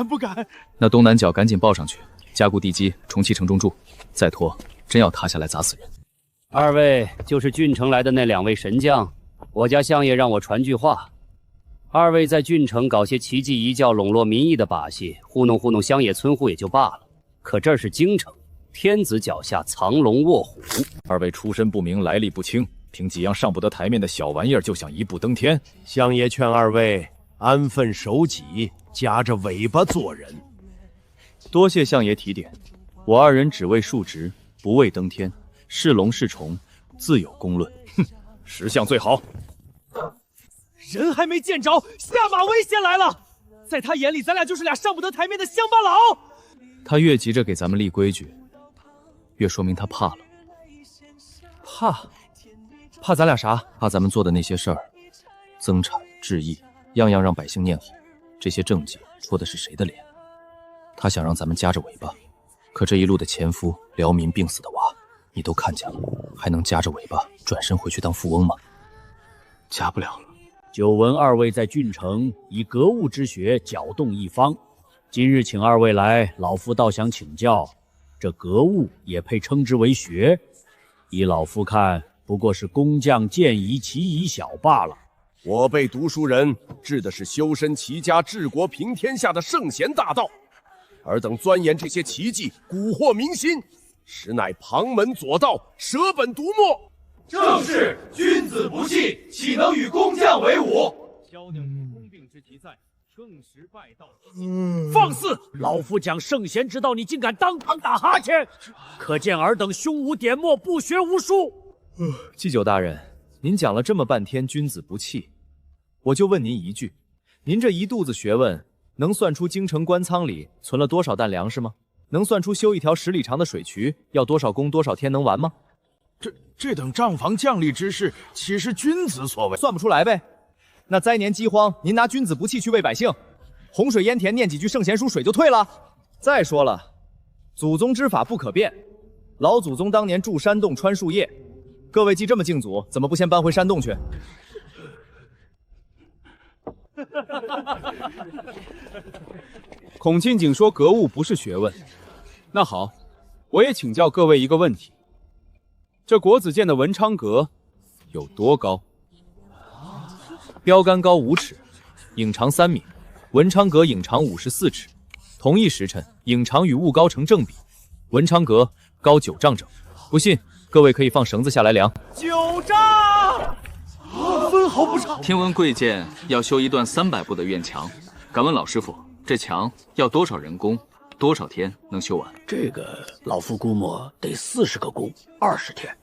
不敢。那东南角赶紧抱上去，加固地基，重砌承重柱，再拖真要塌下来砸死人。2位就是郡城来的那2位神将，我家相爷让我传句话：2位在郡城搞些奇技异教、笼络民意的把戏，糊弄乡野村户也就罢了，可这是京城。天子脚下藏龙卧虎，2位出身不明，来历不清，凭几样上不得台面的小玩意儿就想一步登天。相爷劝2位安分守己，夹着尾巴做人。多谢相爷提点，我2人只为述职，不为登天，是龙是虫，自有公论。哼，识相最好。人还没见着，下马威先来了。在他眼里，咱俩就是俩上不得台面的乡巴佬。他越急着给咱们立规矩，越说明他怕了。怕咱俩啥？怕咱们做的那些事儿，增产治疫，样样让百姓念好。这些政绩戳的是谁的脸？他想让咱们夹着尾巴，可这一路的前夫、辽民病死的娃，你都看见了，还能夹着尾巴转身回去当富翁吗？夹不了了。久闻2位在郡城以格物之学搅动一方，今日请2位来，老夫倒想请教，这格物也配称之为学？依老夫看，不过是工匠见疑其疑小罢了。我辈读书人治的是修身齐家治国平天下的圣贤大道，尔等钻研这些奇技，蛊惑民心，实乃旁门左道，舍本逐末。正是君子不器，岂能与工匠为伍？萧将军公病之疾在，更识拜道。放肆！老夫讲圣贤之道，你竟敢当堂打哈欠，可见尔等胸无点墨，不学无术。祭酒大人，您讲了这么半天君子不器，我就问您一句，您这一肚子学问，能算出京城官仓里存了多少担粮食吗？能算出修一条10里长的水渠要多少工多少天能完吗？这等账房将吏之事，岂是君子所为？算不出来呗。那灾年饥荒，您拿君子不器去喂百姓，洪水淹田，念几句圣贤书，水就退了。再说了，祖宗之法不可变。老祖宗当年住山洞穿树叶，各位既这么敬祖，怎么不先搬回山洞去？孔庆景说格物不是学问。那好，我也请教各位一个问题：这国子监的文昌阁有多高？标杆高5尺，影长3米，文昌阁影长54尺。同一时辰，影长与物高成正比，文昌阁高9丈整。不信，各位可以放绳子下来量。9丈，分毫不差。听闻贵监要修一段300步的院墙，敢问老师傅，这墙要多少人工，多少天能修完？这个老夫估摸得40个工，20天。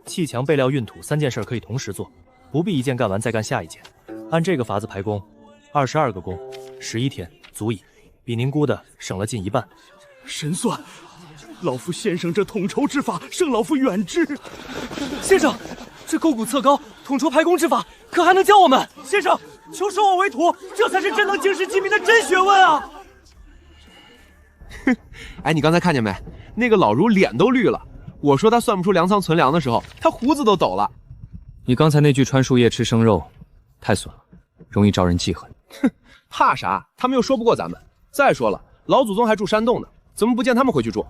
砌墙、备料、运土3件事可以同时做，不必一件干完再干下一件。按这个法子排工，22个工，11天足矣，比您估的省了近一半。神算，老夫先生这统筹之法胜老夫远之。先生，这勾股测高、统筹排工之法，可还能教我们？先生，求收我为徒，这才是真能经世济民的真学问啊！哎，你刚才看见没？那个老儒脸都绿了。我说他算不出粮仓存粮的时候，他胡子都抖了。你刚才那句穿树叶吃生肉，太损了，容易招人记恨。哼，怕啥？他们又说不过咱们。再说了，老祖宗还住山洞呢，怎么不见他们回去住？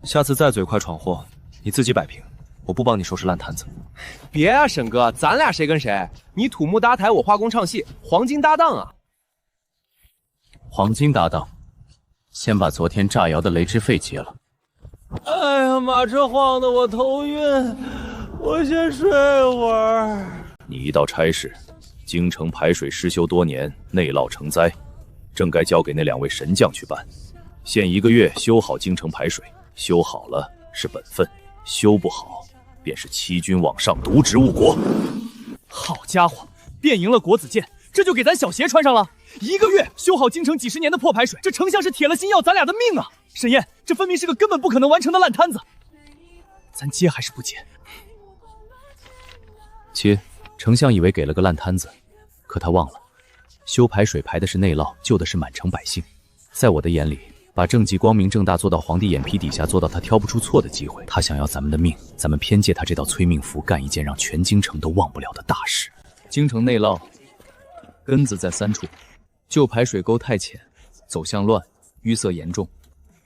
下次再嘴快闯祸，你自己摆平，我不帮你收拾烂摊子。别啊，沈哥，咱俩谁跟谁？你土木搭台，我化工唱戏，黄金搭档啊！黄金搭档，先把昨天炸窑的雷之费结了。哎呀，马车晃得我头晕，我先睡会儿。你一道差事，京城排水失修多年，内涝成灾，正该交给那2位神将去办。限1个月修好京城排水，修好了是本分，修不好便是欺君罔上，渎职误国。好家伙，变赢了国子监，这就给咱小鞋穿上了。1个月修好京城几10年的破排水，这丞相是铁了心要咱俩的命啊！沈燕，这分明是个根本不可能完成的烂摊子，咱接还是不接？接。丞相以为给了个烂摊子，可他忘了，修排水排的是内涝，救的是满城百姓。在我的眼里，把政绩光明正大做到皇帝眼皮底下，做到他挑不出错的机会。他想要咱们的命，咱们偏借他这道催命符，干一件让全京城都忘不了的大事。京城内涝，根子在3处：旧排水沟太浅，走向乱，淤塞严重。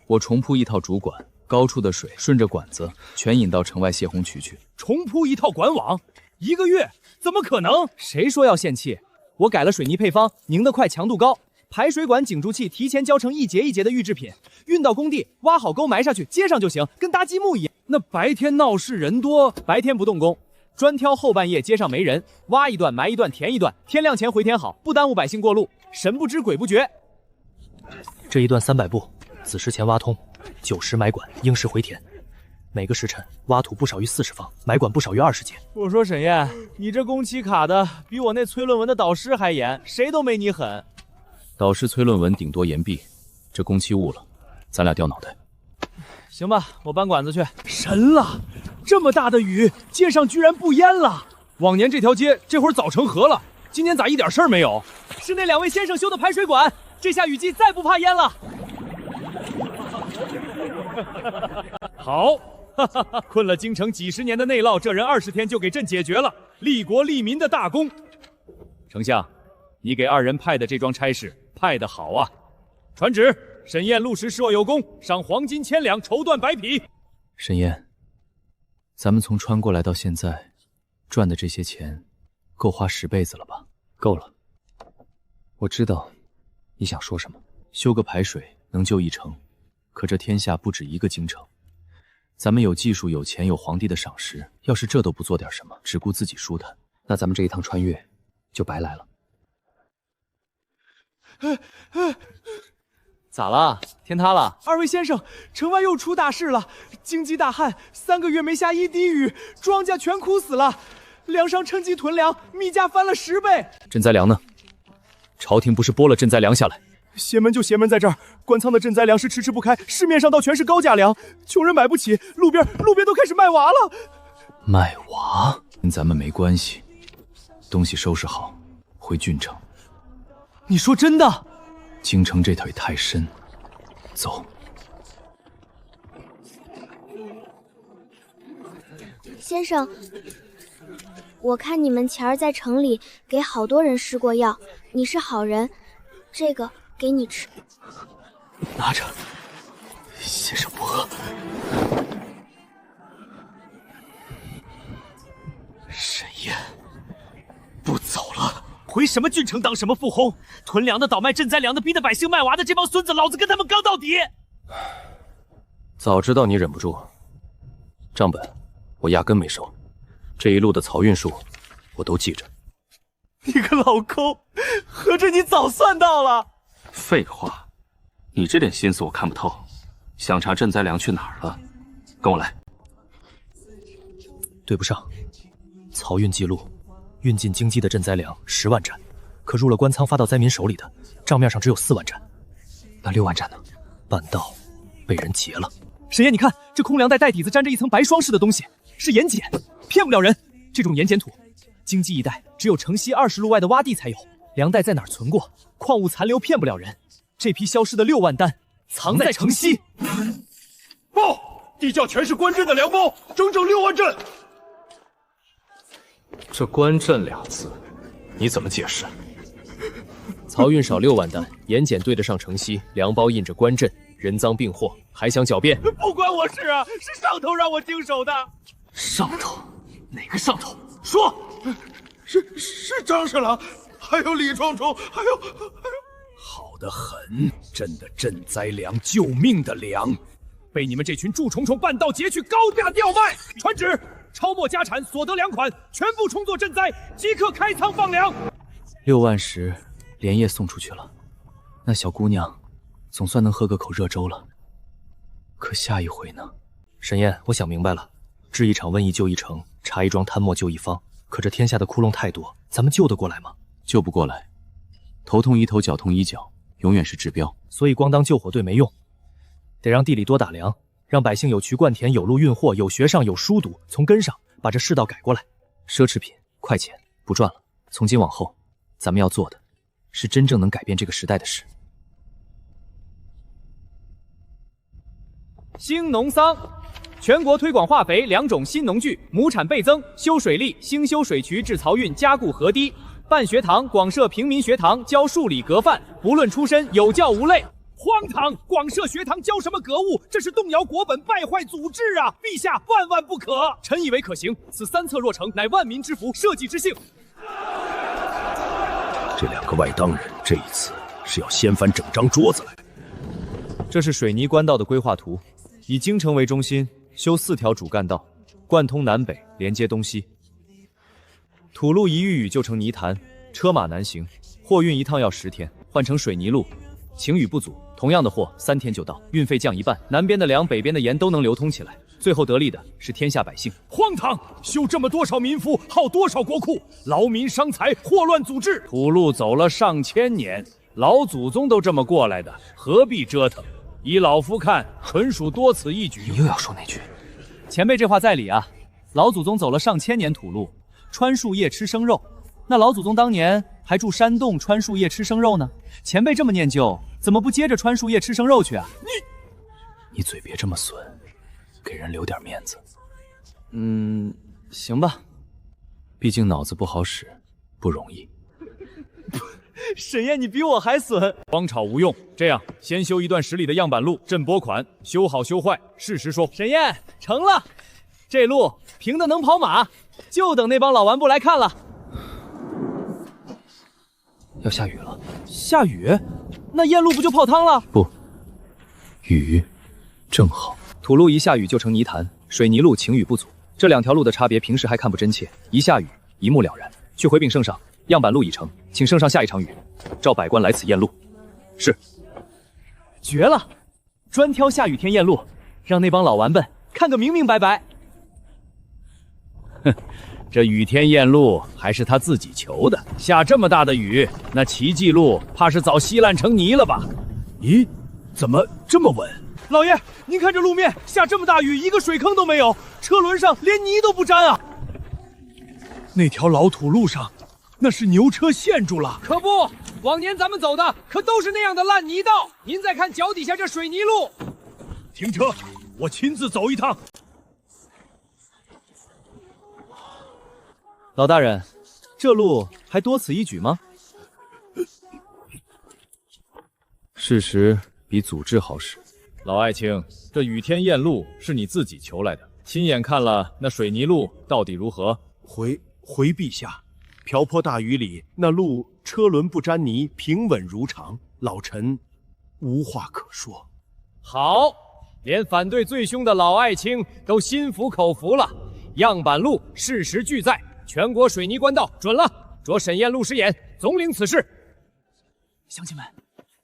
我重铺一套主管，高处的水顺着管子全引到城外泄洪渠去。重铺一套管网，1个月怎么可能？谁说要限期？我改了水泥配方，拧得快，强度高。排水管紧注器提前浇成一节一节的预制品，运到工地，挖好沟埋下去，接上就行，跟搭积木一样。那白天闹事人多，白天不动工，专挑后半夜街上没人，挖一段埋一段填一段，天亮前回填好，不耽误百姓过路。神不知鬼不觉。这一段300步，子时前挖通，9时埋管，应时回填。每个时辰挖土不少于40方，埋管不少于20节。我说沈燕，你这工期卡的比我那催论文的导师还严，谁都没你狠。导师催论文顶多延毕，这工期误了，咱俩掉脑袋。行吧，我搬管子去。神了，这么大的雨，街上居然不淹了。往年这条街这会儿早成河了，今年咋一点事儿没有？是那2位先生修的排水管，这下雨季再不怕淹了。好，困了京城几10年的内涝，这人20天就给朕解决了，利国利民的大功。丞相，你给2人派的这桩差事派得好啊！传旨，沈燕、陆时设有功，赏黄金1000两，绸缎100匹。沈燕，咱们从川过来到现在，赚的这些钱，够花10辈子了吧？够了。我知道你想说什么，修个排水能救一城，可这天下不止一个京城。咱们有技术、有钱、有皇帝的赏识，要是这都不做点什么，只顾自己舒坦，那咱们这一趟穿越就白来了。咋了？天塌了？2位先生，城外又出大事了，京畿大旱，3个月没下1滴雨，庄稼全枯死了，粮商趁机囤粮，米价翻了10倍。赈灾粮呢？朝廷不是拨了赈灾粮下来？邪门就邪门在这儿，官仓的赈灾粮食迟迟不开，市面上倒全是高价粮，穷人买不起，路边都开始卖娃了。卖娃跟咱们没关系，东西收拾好，回郡城。你说真的？京城这腿太深，走。先生，我看你们前儿在城里给好多人施过药，你是好人，这个给你吃。拿着，先生不饿。沈燕，不走了。回什么郡城当什么富翁？囤粮的倒卖赈灾粮的，逼得百姓卖娃的这帮孙子，老子跟他们刚到底！早知道你忍不住，账本我压根没收，这一路的漕运数我都记着。你个老抠，合着你早算到了？废话，你这点心思我看不透。想查赈灾粮去哪儿了？跟我来。对不上，漕运记录。运进京畿的赈灾粮10万担，可入了官仓发到灾民手里的，账面上只有4万担。那6万担呢？半道被人劫了。沈燕，你看这空粮袋袋底子沾着一层白霜似的东西，是盐碱，骗不了人。这种盐碱土，京畿一带只有城西20路外的洼地才有。粮袋在哪儿存过？矿物残留骗不了人。这批消失的6万担藏在城西。报，地窖全是官镇的粮包，整整6万担。这官镇2字，你怎么解释？漕运少6万担，盐碱对得上城西，粮包印着官镇，人赃并获，还想狡辩？不关我事啊，是上头让我经手的。上头？哪个上头？说，是张侍郎，还有李双重，还有。好得很，朕的赈灾粮，救命的粮，被你们这群蛀虫虫半道劫去，高价调卖。传旨。抄没家产所得粮款，全部充作赈灾，即刻开仓放粮。6万石连夜送出去了，那小姑娘总算能喝个口热粥了。可下一回呢？沈燕，我想明白了，治一场瘟疫救一城，查一桩贪墨救一方。可这天下的窟窿太多，咱们救得过来吗？救不过来，头痛医头，脚痛医脚，永远是治标。所以光当救火队没用，得让地里多打粮。让百姓有渠灌田，有路运货，有学上，有书读，从根上把这世道改过来。奢侈品、快钱不赚了。从今往后，咱们要做的是真正能改变这个时代的事。兴农桑，全国推广化肥2种新农具，亩产倍增，修水利，兴修水渠至漕运，加固河堤。办学堂，广设平民学堂，教数理格范，不论出身，有教无类。荒唐！广设学堂教什么格物？这是动摇国本，败坏祖制啊！陛下万万不可！臣以为可行。此3策若成，乃万民之福，社稷之幸。这2个外当人这一次是要掀翻整张桌子来。这是水泥官道的规划图，以京城为中心，修4条主干道，贯通南北，连接东西。土路一遇雨就成泥潭，车马难行，货运一趟要10天，换成水泥路。晴雨不阻，同样的货3天就到，运费降1半，南边的粮，北边的盐都能流通起来，最后得利的是天下百姓。荒唐！修这么多少民夫，耗多少国库，劳民伤财，祸乱祖制。土路走了上千年，老祖宗都这么过来的，何必折腾？以老夫看，纯属多此一举。你又要说那句？前辈这话在理啊！老祖宗走了上千年土路，穿树叶吃生肉。那老祖宗当年还住山洞，穿树叶吃生肉呢。前辈这么念旧，怎么不接着穿树叶吃生肉去啊？你嘴别这么损，给人留点面子。行吧。毕竟脑子不好使，不容易。沈燕，你比我还损。荒吵无用，这样先修一段10里的样板路，朕拨款，修好修坏，事实说。沈燕，成了，这路平的能跑马，就等那帮老顽部来看了。要下雨了。下雨？那燕路不就泡汤了？不，雨正好。土路一下雨就成泥潭，水泥路晴雨不阻。这2条路的差别平时还看不真切，一下雨一目了然。去回禀圣上，样板路已成，请圣上下一场雨，召百官来此验路。是。绝了！专挑下雨天验路，让那帮老顽笨看个明明白白。哼。这雨天验路还是他自己求的，下这么大的雨，那奇迹路怕是早稀烂成泥了吧？咦，怎么这么稳？老爷，您看这路面，下这么大雨，一个水坑都没有，车轮上连泥都不沾啊！那条老土路上，那是牛车陷住了。可不，往年咱们走的可都是那样的烂泥道。您再看脚底下这水泥路。停车，我亲自走一趟。老大人，这路还多此一举吗？事实比组织好使。老爱卿，这雨天验路是你自己求来的，亲眼看了那水泥路到底如何？回陛下，瓢泼大雨里，那路车轮不沾泥，平稳如常，老臣无话可说。好，连反对最凶的老爱卿都心服口服了。样板路事实俱在，全国水泥官道准了，着沈验路师眼，总领此事。乡亲们，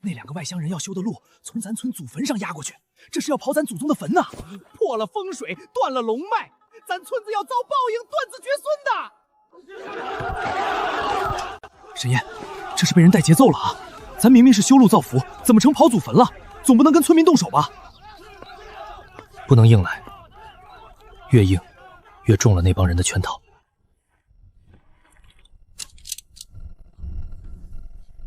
那2个外乡人要修的路，从咱村祖坟上压过去，这是要刨咱祖宗的坟呐！破了风水，断了龙脉，咱村子要遭报应，断子绝孙的。沈燕，这是被人带节奏了啊！咱明明是修路造福，怎么成刨祖坟了？总不能跟村民动手吧？不能硬来，越硬越中了那帮人的圈套。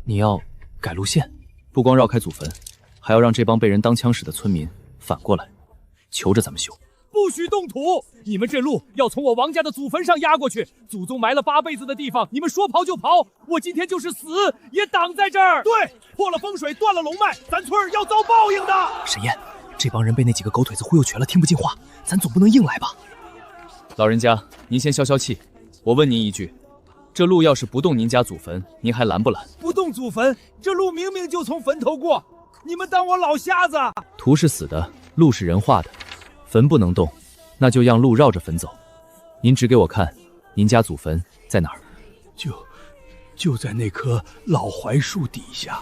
你要改路线，不光绕开祖坟，还要让这帮被人当枪使的村民反过来求着咱们修。不许动土！你们这路要从我王家的祖坟上压过去，祖宗埋了8辈子的地方，你们说刨就刨，我今天就是死也挡在这儿。对，破了风水，断了龙脉，咱村儿要遭报应的。沈燕，这帮人被那几个狗腿子忽悠瘸了，听不进话，咱总不能硬来吧？老人家，您先消消气。我问您一句，这路要是不动您家祖坟，您还拦不拦？不动祖坟，这路明明就从坟头过，你们当我老瞎子？土是死的，路是人画的，坟不能动，那就让路绕着坟走。您指给我看，您家祖坟在哪儿？就在那棵老槐树底下。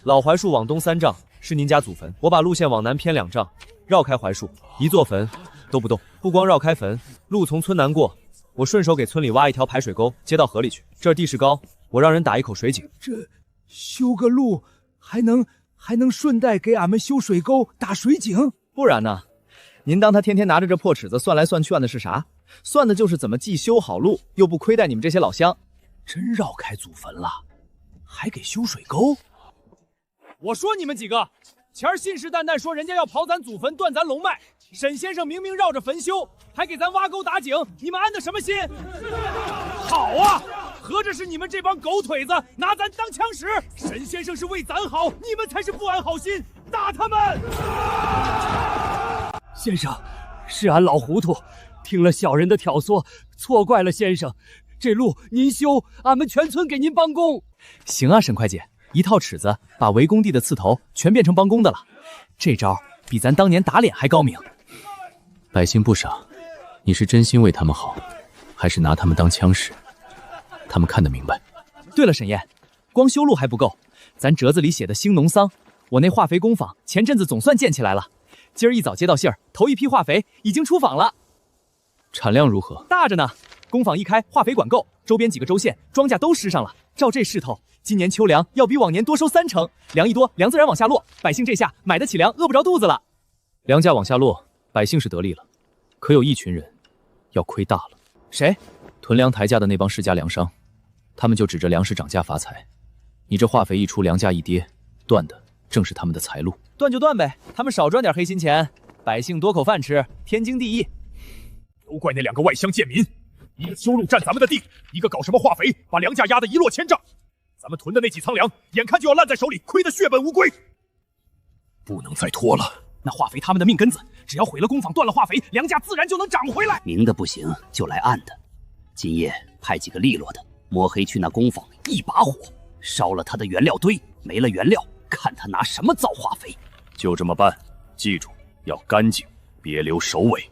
老槐树往东3丈是您家祖坟，我把路线往南偏2丈，绕开槐树，一座坟都不动。不光绕开坟，路从村南过，我顺手给村里挖一条排水沟，接到河里去。这儿地势高，我让人打一口水井。这修个路还能顺带给俺们修水沟、打水井？不然呢？您当他天天拿着这破尺子算来算去，算的是啥？算的就是怎么既修好路，又不亏待你们这些老乡。真绕开祖坟了，还给修水沟？我说你们几个，前儿信誓旦旦说人家要刨咱祖坟、断咱龙脉，沈先生明明绕着坟修，还给咱挖沟打井，你们安的什么心？好啊，合着是你们这帮狗腿子拿咱当枪使。沈先生是为咱好，你们才是不安好心，打他们！先生，是俺老糊涂，听了小人的挑唆，错怪了先生。这路您修，俺们全村给您帮工。行啊，沈会计，一套尺子把围工地的刺头全变成帮工的了，这招比咱当年打脸还高明。百姓不傻，你是真心为他们好，还是拿他们当枪使？他们看得明白。对了，沈燕，光修路还不够，咱折子里写的兴农桑，我那化肥工坊前阵子总算建起来了。今儿一早接到信儿，头一批化肥已经出坊了。产量如何？大着呢。工坊一开，化肥管够，周边几个州县庄稼都施上了。照这势头，今年秋粮要比往年多收30%，粮一多，粮自然往下落，百姓这下买得起粮，饿不着肚子了。粮价往下落，百姓是得利了，可有一群人要亏大了。谁？囤粮抬价的那帮世家粮商，他们就指着粮食涨价发财。你这化肥一出，粮价一跌，断的正是他们的财路。断就断呗，他们少赚点黑心钱，百姓多口饭吃，天经地义。都怪那2个外乡贱民，一个修路占咱们的地，一个搞什么化肥，把粮价压得一落千丈。咱们囤的那几仓粮，眼看就要烂在手里，亏得血本无归。不能再拖了。那化肥他们的命根子，只要毁了工坊，断了化肥，粮价自然就能涨回来。明的不行就来暗的，今夜派几个利落的，摸黑去那工坊，一把火烧了他的原料堆，没了原料，看他拿什么造化肥。就这么办，记住要干净，别留首尾。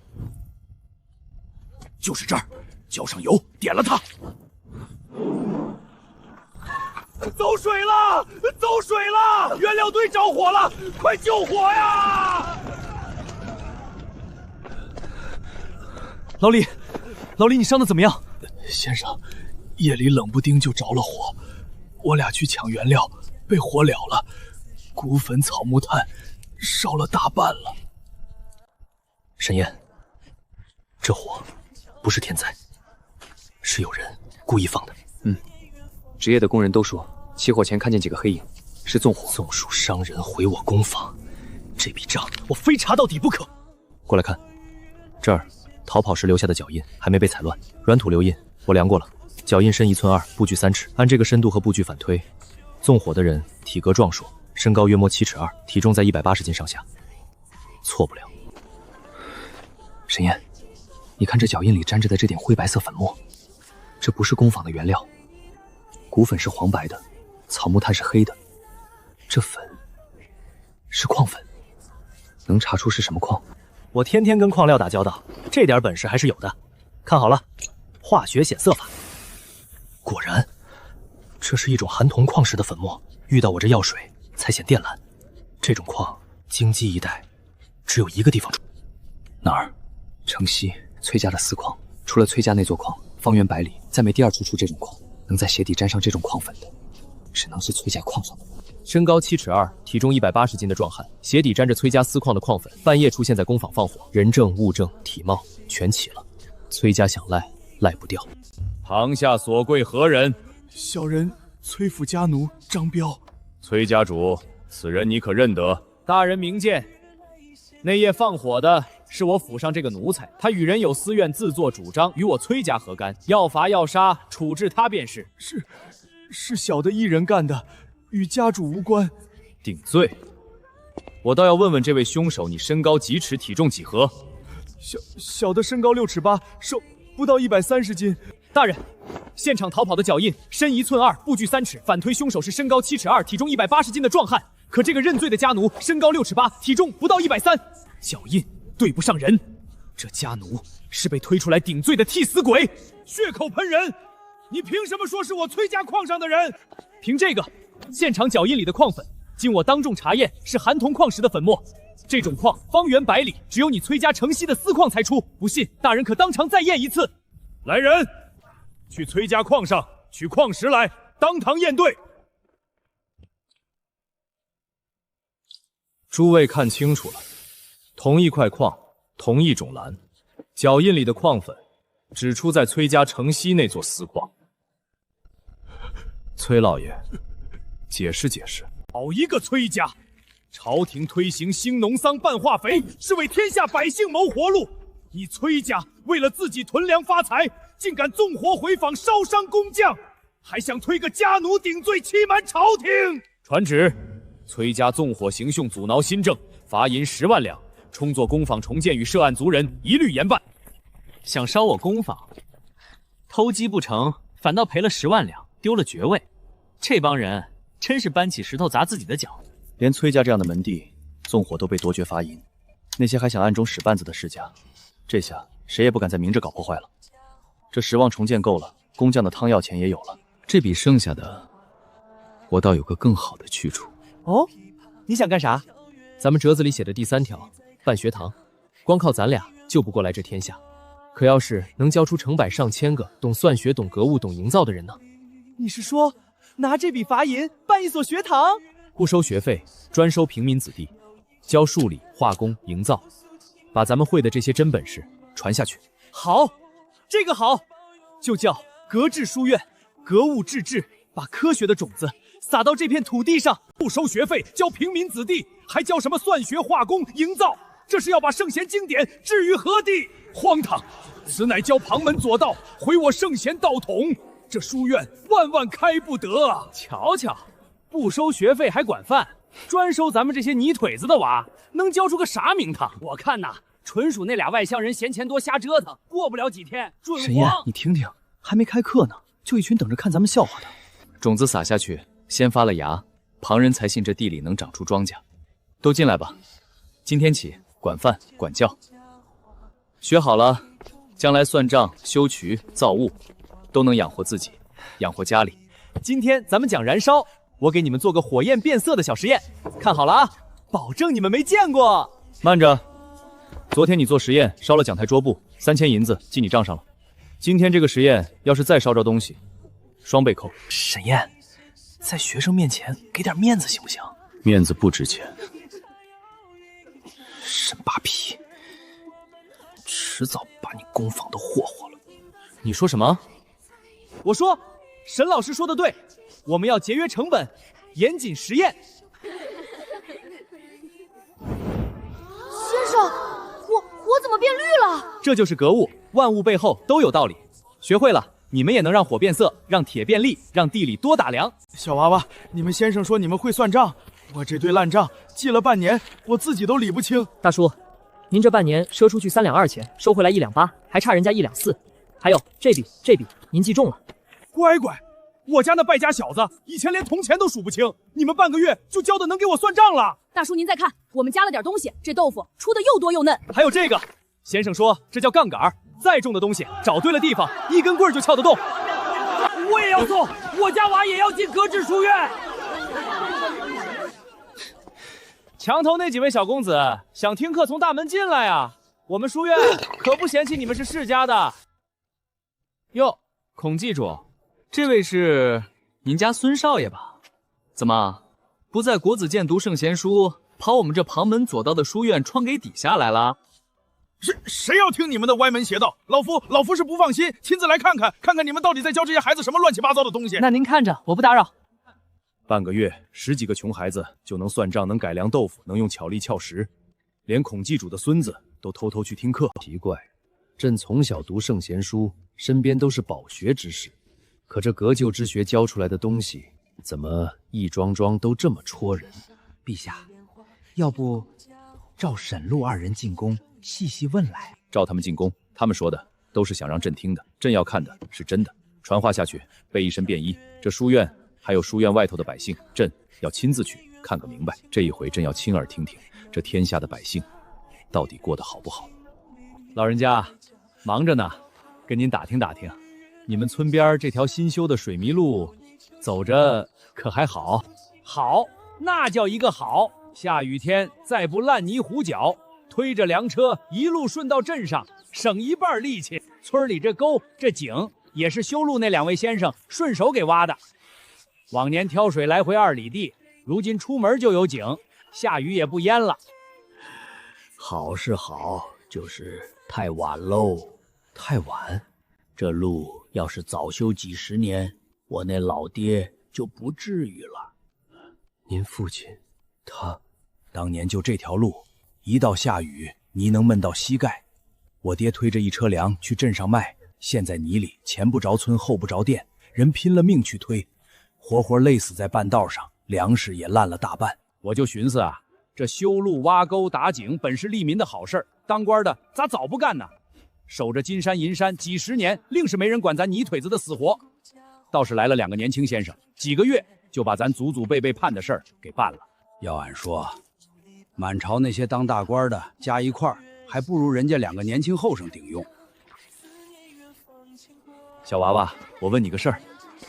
就是这儿，浇上油，点了它。走水了，走水了！原料堆着火了，快救火呀！老李，你伤得怎么样？先生，夜里冷不丁就着了火，我俩去抢原料，被火燎了，骨粉、草木炭烧了大半了。沈燕，这火不是天灾，是有人故意放的。职业的工人都说，起火前看见几个黑影，是纵火。纵属商人毁我工坊，这笔账我非查到底不可。过来看，这儿逃跑时留下的脚印还没被踩乱，软土留印我量过了，脚印深1寸2，步距3尺。按这个深度和步距反推，纵火的人体格壮硕，身高约摸7尺2，体重在180斤上下，错不了。沈燕，你看这脚印里沾着的这点灰白色粉末，这不是工坊的原料。骨粉是黄白的，草木炭是黑的，这粉是矿粉，能查出是什么矿？我天天跟矿料打交道，这点本事还是有的。看好了，化学显色法。果然，这是一种含铜矿石的粉末，遇到我这药水才显靛蓝。这种矿，京畿一带只有一个地方出。哪儿？城西崔家的私矿，除了崔家那座矿，方圆百里再没第二处出这种矿。能在鞋底沾上这种矿粉的，只能是崔家矿上的。身高7尺2，体重180斤的壮汉，鞋底沾着崔家私矿的矿粉，半夜出现在工坊放火，人证物证体貌全齐了。崔家想赖，赖不掉。堂下所贵何人？小人崔府家奴张彪。崔家主，此人你可认得？大人明鉴，那夜放火的是我府上这个奴才，他与人有私怨，自作主张，与我崔家何干？要罚要杀，处置他便是。是小的一人干的，与家主无关。顶罪！我倒要问问这位凶手，你身高几尺，体重几何？小的身高6尺8，瘦不到130斤。大人，现场逃跑的脚印深1寸2，步距3尺，反推凶手是身高7尺2，体重180斤的壮汉。可这个认罪的家奴身高6尺8，体重不到130，脚印对不上人。这家奴是被推出来顶罪的替死鬼。血口喷人！你凭什么说是我崔家矿上的人？凭这个，现场脚印里的矿粉，经我当众查验是含铜矿石的粉末。这种矿方圆百里只有你崔家城西的私矿才出，不信大人可当场再验一次。来人，去崔家矿上取矿石来，当堂验对。诸位看清楚了，同一块矿，同一种蓝，脚印里的矿粉只出在崔家城西那座私矿。崔老爷，解释解释。好一个崔家！朝廷推行兴农桑办化肥，是为天下百姓谋活路。你崔家为了自己囤粮发财，竟敢纵火回坊，烧伤工匠，还想推个家奴顶罪，欺瞒朝廷。传旨，崔家纵火行凶，阻挠新政，罚银10万两，充作工坊重建与涉案族人一律严办。想烧我工坊，偷鸡不成，反倒赔了10万两，丢了爵位。这帮人真是搬起石头砸自己的脚。连崔家这样的门第，纵火都被夺爵罚银，那些还想暗中使绊子的世家，这下谁也不敢再明着搞破坏了。这10万重建够了，工匠的汤药钱也有了，这笔剩下的，我倒有个更好的去处。哦，你想干啥？咱们折子里写的第3条，办学堂，光靠咱俩救不过来这天下。可要是能教出成百上千个懂算学、懂格物、懂营造的人呢？你是说拿这笔罚银办一所学堂？不收学费，专收平民子弟，教数理、化工、营造，把咱们会的这些真本事传下去。好，这个好，就叫格致书院，格物致知，把科学的种子撒到这片土地上。不收学费，教平民子弟，还教什么算学、化工、营造？这是要把圣贤经典置于何地？荒唐！此乃教旁门左道，毁我圣贤道统。这书院万万开不得啊！瞧瞧，不收学费还管饭，专收咱们这些泥腿子的娃，能教出个啥名堂？我看呐，纯属那俩外乡人嫌钱多瞎折腾，过不了几天准黄。沈燕，你听听，还没开课呢，就一群等着看咱们笑话的。种子撒下去，先发了芽，旁人才信这地里能长出庄稼。都进来吧，今天起管饭管教，学好了，将来算账、修渠、造物，都能养活自己，养活家里。今天咱们讲燃烧，我给你们做个火焰变色的小实验，看好了啊，保证你们没见过。慢着，昨天你做实验烧了讲台桌布，3000银子记你账上了。今天这个实验要是再烧着东西，双倍扣。沈燕，在学生面前给点面子行不行？面子不值钱。沈扒皮，迟早把你工坊都霍霍了。你说什么？我说沈老师说的对，我们要节约成本，严谨实验。先生，我怎么变绿了？这就是格物，万物背后都有道理。学会了，你们也能让火变色，让铁变利，让地里多打粮。小娃娃，你们先生说你们会算账，我这堆烂账记了半年，我自己都理不清。大叔，您这半年赊出去3两2钱，收回来1两8，还差人家1两4。还有这笔，您记重了。乖乖，我家那败家小子以前连铜钱都数不清，你们半个月就教的能给我算账了。大叔您再看，我们加了点东西，这豆腐出的又多又嫩。还有这个，先生说这叫杠杆，再重的东西找对了地方，一根棍就撬得动。我也要送，我家娃也要进格致书院。墙头那几位小公子想听课从大门进来呀，我们书院可不嫌弃你们是世家的。哟，孔记主，这位是您家孙少爷吧？怎么不在国子监读圣贤书，跑我们这旁门左道的书院窗给底下来了？谁要听你们的歪门邪道？老夫是不放心，亲自来看看你们到底在教这些孩子什么乱七八糟的东西。那您看着，我不打扰。半个月10几个穷孩子就能算账，能改良豆腐，能用巧力撬石，连孔记主的孙子都偷偷去听课。奇怪，朕从小读圣贤书，身边都是饱学之士，可这革旧之学教出来的东西，怎么一桩桩都这么戳人？陛下，要不召沈陆2人进宫，细细问来。召他们进宫，他们说的都是想让朕听的，朕要看的是真的。传话下去，备一身便衣。这书院还有书院外头的百姓，朕要亲自去看个明白。这一回，朕要亲耳听听这天下的百姓到底过得好不好。老人家忙着呢，跟您打听打听，你们村边这条新修的水泥路走着可还好？好，那叫一个好！下雨天再不烂泥糊脚，推着粮车一路顺到镇上，省一半力气。村里这沟这井也是修路那2位先生顺手给挖的。往年挑水来回2里地，如今出门就有井，下雨也不淹了。好是好，就是太晚喽。太晚？这路要是早修几10年，我那老爹就不至于了。您父亲，他当年就这条路，一到下雨，泥能闷到膝盖。我爹推着一车粮去镇上卖，陷在泥里，前不着村后不着店，人拼了命去推，活活累死在半道上，粮食也烂了大半。我就寻思啊，这修路挖沟打井本是利民的好事儿，当官的咋早不干呢？守着金山银山几10年，另是没人管咱泥腿子的死活。倒是来了2个年轻先生，几个月就把咱祖祖辈辈盼的事儿给办了。要按说，满朝那些当大官的加一块儿，还不如人家2个年轻后生顶用。小娃娃，我问你个事儿，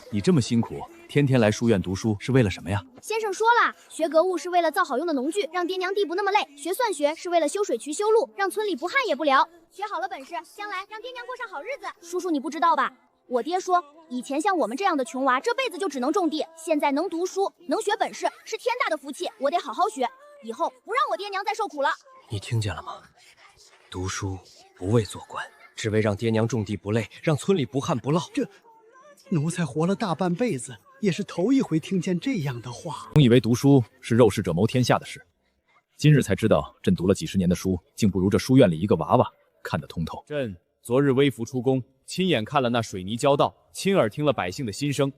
你这么辛苦，天天来书院读书，是为了什么呀？先生说了，学格物是为了造好用的农具，让爹娘地不那么累；学算学是为了修水渠修路，让村里不旱也不聊。学好了本事，将来让爹娘过上好日子。叔叔你不知道吧？我爹说，以前像我们这样的穷娃，这辈子就只能种地，现在能读书，能学本事，是天大的福气。我得好好学，以后不让我爹娘再受苦了。你听见了吗？读书不为做官，只为让爹娘种地不累，让村里不旱不涝。这奴才活了大半辈子，也是头一回听见这样的话。总以为读书是肉食者谋天下的事，今日才知道，朕读了几10年的书，竟不如这书院里一个娃娃看得通透。朕昨日微服出宫，亲眼看了那水泥交道，亲耳听了百姓的心声。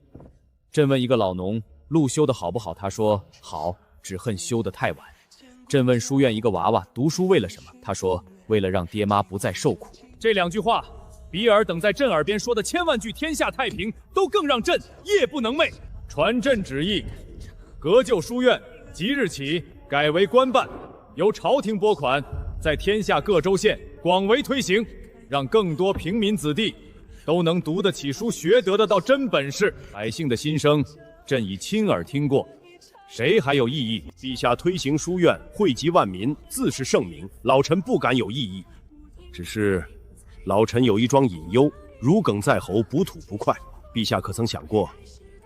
朕问一个老农，路修得好不好？他说好，只恨修得太晚。朕问书院一个娃娃，读书为了什么？他说为了让爹妈不再受苦。这2句话，比尔等在朕耳边说的千万句天下太平，都更让朕夜不能寐。传朕旨意，革旧书院即日起改为官办，由朝廷拨款，在天下各州县广为推行，让更多平民子弟都能读得起书，学得的到真本事。百姓的心声，朕已亲耳听过，谁还有异议？陛下推行书院，惠及万民，自是圣明，老臣不敢有异议。只是老臣有一桩隐忧，如鲠在喉，不吐不快。陛下可曾想过，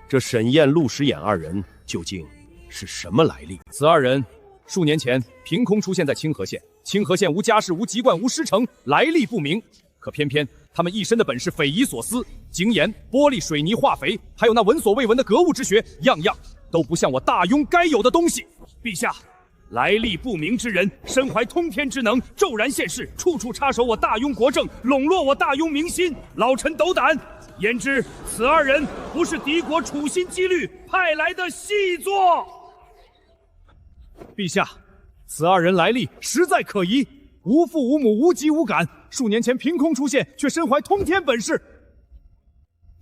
这沈燕、陆时衍2人究竟是什么来历？此2人数年前凭空出现在清河县，清河县无家世、无籍贯、无师承，来历不明。可偏偏他们一身的本事匪夷所思，精研、玻璃、水泥、化肥，还有那闻所未闻的格物之学，样样都不像我大庸该有的东西。陛下，来历不明之人，身怀通天之能，骤然现世，处处插手我大庸国政，笼络我大庸民心，老臣斗胆。言之，此二人不是敌国处心积虑派来的细作。陛下，此二人来历实在可疑，无父无母，无籍无感，数年前凭空出现，却身怀通天本事，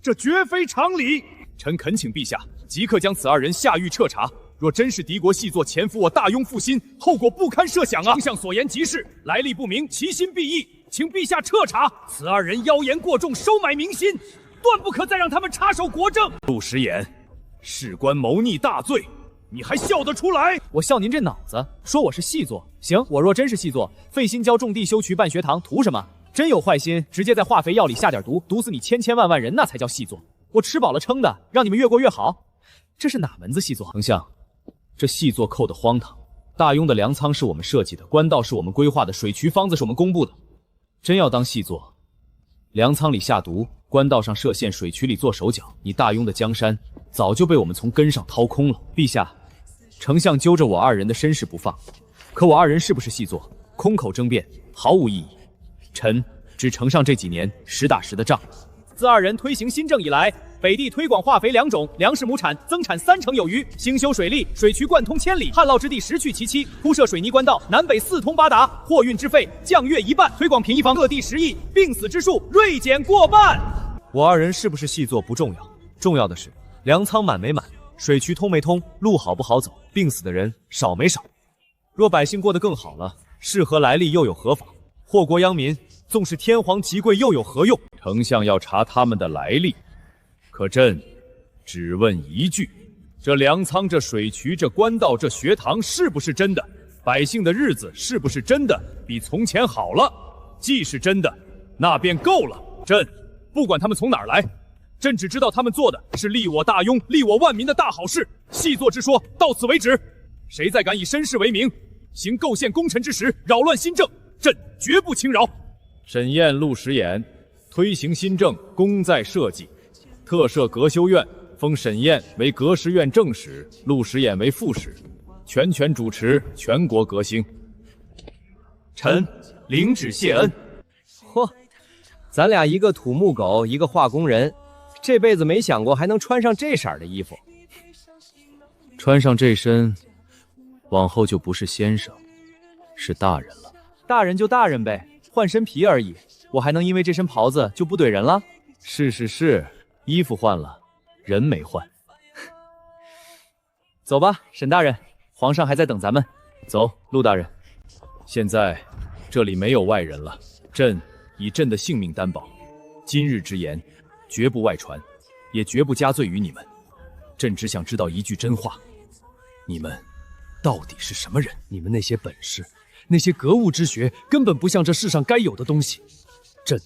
这绝非常理。臣恳请陛下即刻将此二人下狱彻查。若真是敌国细作潜伏我大庸腹心，后果不堪设想啊！丞相所言极是，来历不明，其心必异，请陛下彻查。此二人妖言过重，收买民心，断不可再让他们插手国政。陆时言，事关谋逆大罪，你还笑得出来？我笑您这脑子，说我是细作。行，我若真是细作，费心教种地修渠办学堂，图什么？真有坏心，直接在化肥药里下点毒，毒死你千千万万人，那才叫细作。我吃饱了撑的，让你们越过越好。这是哪门子细作？丞相，这细作扣得荒唐。大庸的粮仓是我们设计的，官道是我们规划的，水渠方子是我们公布的。真要当细作，粮仓里下毒，官道上设线，水渠里做手脚，你大庸的江山早就被我们从根上掏空了。陛下，丞相揪着我二人的身世不放，可我二人是不是细作，空口争辩毫无意义。臣只呈上这几年实打实的账。自二人推行新政以来，北地推广化肥良种，粮食亩产增产30%有余，兴修水利，水渠贯通千里，旱涝之地失去其期，铺设水泥官道，南北四通八达，货运之费降越1半，推广平抑房各地10亿，病死之数锐减过半。我二人是不是细作不重要，重要的是粮仓满没满，水渠通没通，路好不好走，病死的人少没少。若百姓过得更好了，是何来历又有何妨？祸国殃民，纵是天皇极贵又有何用？丞相要查他们的来历，可朕只问一句：这粮仓、这水渠、这官道、这学堂是不是真的？百姓的日子是不是真的比从前好了？既是真的，那便够了。朕不管他们从哪儿来，朕只知道他们做的是利我大庸、利我万民的大好事。细作之说到此为止。谁再敢以身世为名，行构陷功臣之实，扰乱新政，朕绝不轻饶。沈晏、陆时言推行新政，功在社稷，特设革修院，封沈晏为革师院正使，陆时言为副使，全权主持全国革新。臣领旨谢恩。嚯，咱俩一个土木狗，一个化工人，这辈子没想过还能穿上这色的衣服。穿上这身，往后就不是先生，是大人了。大人就大人呗，换身皮而已。我还能因为这身袍子就不怼人了？是，衣服换了，人没换。走吧，沈大人，皇上还在等咱们。走，陆大人。现在这里没有外人了，朕以朕的性命担保，今日之言绝不外传，也绝不加罪于你们。朕只想知道一句真话：你们到底是什么人？你们那些本事，那些格物之学，根本不像这世上该有的东西。朕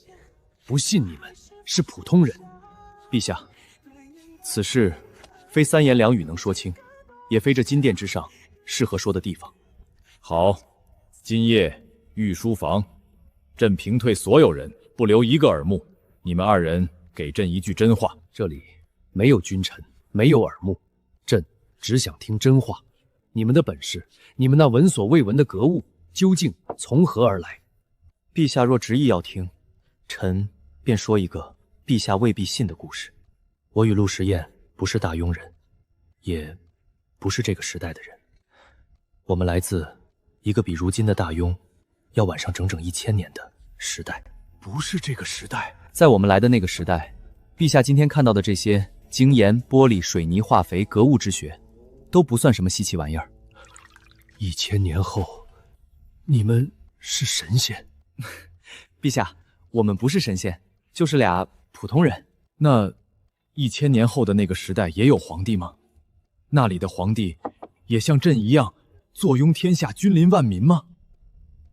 不信你们是普通人。陛下，此事非三言两语能说清，也非这金殿之上适合说的地方。好，今夜御书房，朕平退所有人，不留一个耳目。你们二人给朕一句真话。这里没有君臣，没有耳目，朕只想听真话。你们的本事，你们那闻所未闻的格物，究竟从何而来？陛下若执意要听，臣便说一个陛下未必信的故事。我与陆时彦不是大庸人，也不是这个时代的人，我们来自一个比如今的大庸要晚上整整1000年的时代。不是这个时代，在我们来的那个时代，陛下今天看到的这些精研、玻璃、水泥、化肥、格物之学，都不算什么稀奇玩意儿。1000年后，你们是神仙？陛下，我们不是神仙，就是俩普通人。那1000年后的那个时代也有皇帝吗？那里的皇帝也像朕一样坐拥天下，君临万民吗？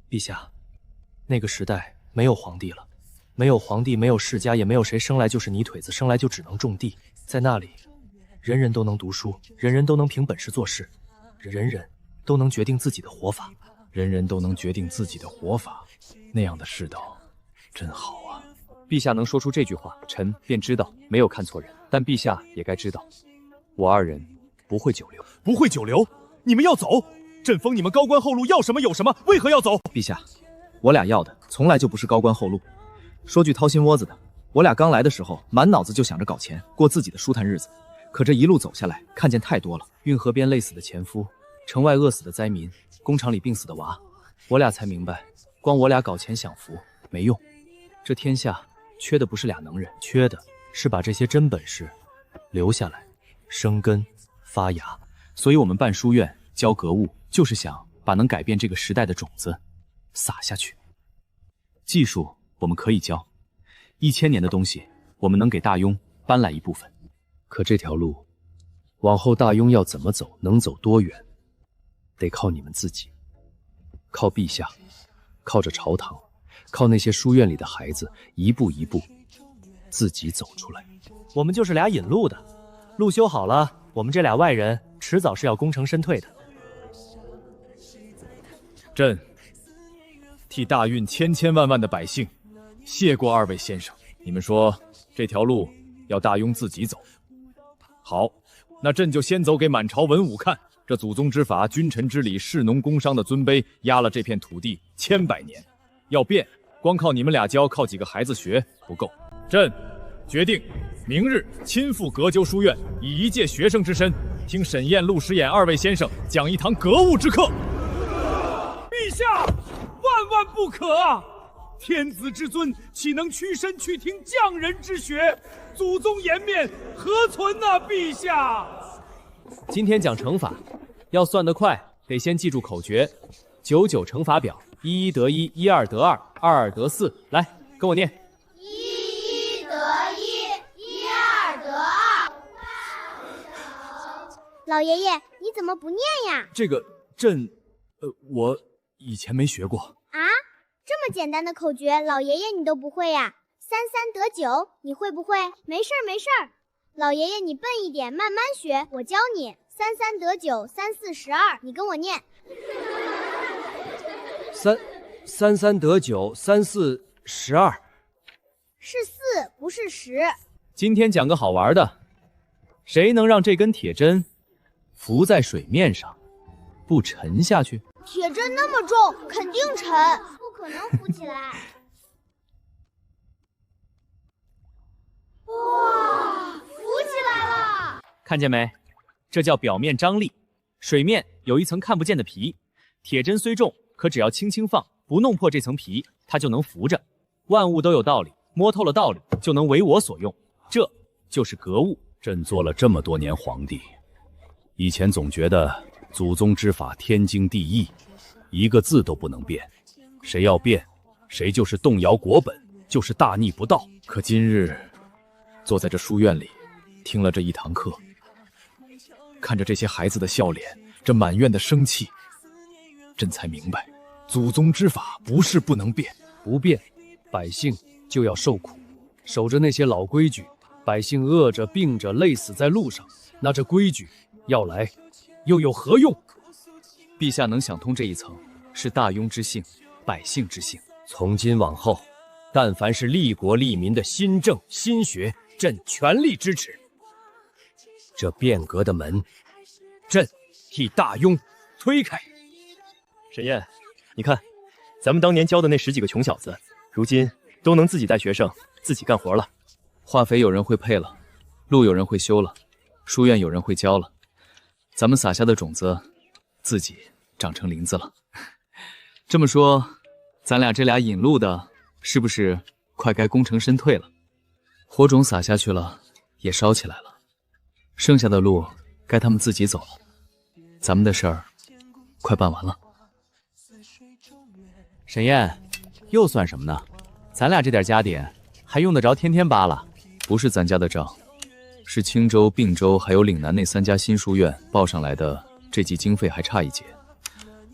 陛下，那个时代没有皇帝了，没有皇帝，没有世家，也没有谁生来就是泥腿子，生来就只能种地。在那里，人人都能读书，人人都能凭本事做事，人人都能决定自己的活法。人人都能决定自己的活法，那样的世道真好啊！陛下能说出这句话，臣便知道没有看错人。但陛下也该知道，我二人不会久留。不会久留？你们要走？朕封你们高官厚禄，要什么有什么，为何要走？陛下，我俩要的从来就不是高官厚禄。说句掏心窝子的，我俩刚来的时候，满脑子就想着搞钱，过自己的舒坦日子。可这一路走下来，看见太多了：运河边累死的前夫，城外饿死的灾民，工厂里病死的娃。我俩才明白，光我俩搞钱享福没用。这天下缺的不是俩能人，缺的是把这些真本事留下来，生根发芽。所以我们办书院，教格物，就是想把能改变这个时代的种子撒下去。技术我们可以教，1000年的东西，我们能给大庸搬来一部分。可这条路，往后大庸要怎么走，能走多远，得靠你们自己，靠陛下，靠着朝堂，靠那些书院里的孩子，一步一步自己走出来。我们就是俩引路的，路修好了，我们这俩外人迟早是要功成身退的。朕替大运千万万的百姓谢过二位先生。你们说这条路要大庸自己走，好，那朕就先走给满朝文武看，这祖宗之法、君臣之礼、士农工商的尊卑，压了这片土地千百年。要变，光靠你们俩教，靠几个孩子学不够。朕决定，明日亲赴格鸠书院，以一介学生之身，听沈燕、陆时衍二位先生讲一堂格物之课。陛下，万万不可啊！天子之尊，岂能屈身去听匠人之学？祖宗颜面何存啊！陛下，今天讲乘法，要算得快，得先记住口诀：99乘法表，11得1， 12得2， 22得4。来，跟我念：11得1， 12得2。老爷爷，你怎么不念呀？这个朕，我以前没学过啊。这么简单的口诀，老爷爷你都不会呀？3、3得9，你会不会？没事儿没事儿，老爷爷你笨一点，慢慢学，我教你。3、3得9， 3、4、12，你跟我念。3、3得9， 3、4、12，是4，不是10。今天讲个好玩的，谁能让这根铁针浮在水面上，不沉下去？铁针那么重，肯定沉，不可能浮起来。哇，浮起来了！看见没？这叫表面张力。水面有一层看不见的皮，铁针虽重，可只要轻轻放，不弄破这层皮，它就能浮着。万物都有道理，摸透了道理，就能为我所用。这就是格物。朕做了这么多年皇帝，以前总觉得祖宗之法天经地义，一个字都不能变，谁要变，谁就是动摇国本，就是大逆不道。可今日坐在这书院里，听了这一堂课，看着这些孩子的笑脸，这满院的生气，朕才明白，祖宗之法不是不能变，不变，百姓就要受苦。守着那些老规矩，百姓饿着病着累死在路上，那这规矩要来又有何用？陛下能想通这一层，是大庸之幸，百姓之幸。从今往后，但凡是利国利民的新政新学，朕全力支持。这变革的门，朕替大庸推开。沈燕，你看，咱们当年教的那10几个穷小子，如今都能自己带学生，自己干活了。化肥有人会配了，路有人会修了，书院有人会教了，咱们撒下的种子，自己长成林子了。这么说，咱俩这俩引路的，是不是快该功成身退了？火种撒下去了，也烧起来了，剩下的路该他们自己走了。咱们的事儿快办完了。沈燕，又算什么呢？咱俩这点家底，还用得着天天扒拉？不是咱家的账，是青州、并州还有岭南那3家新书院报上来的，这季经费还差一截。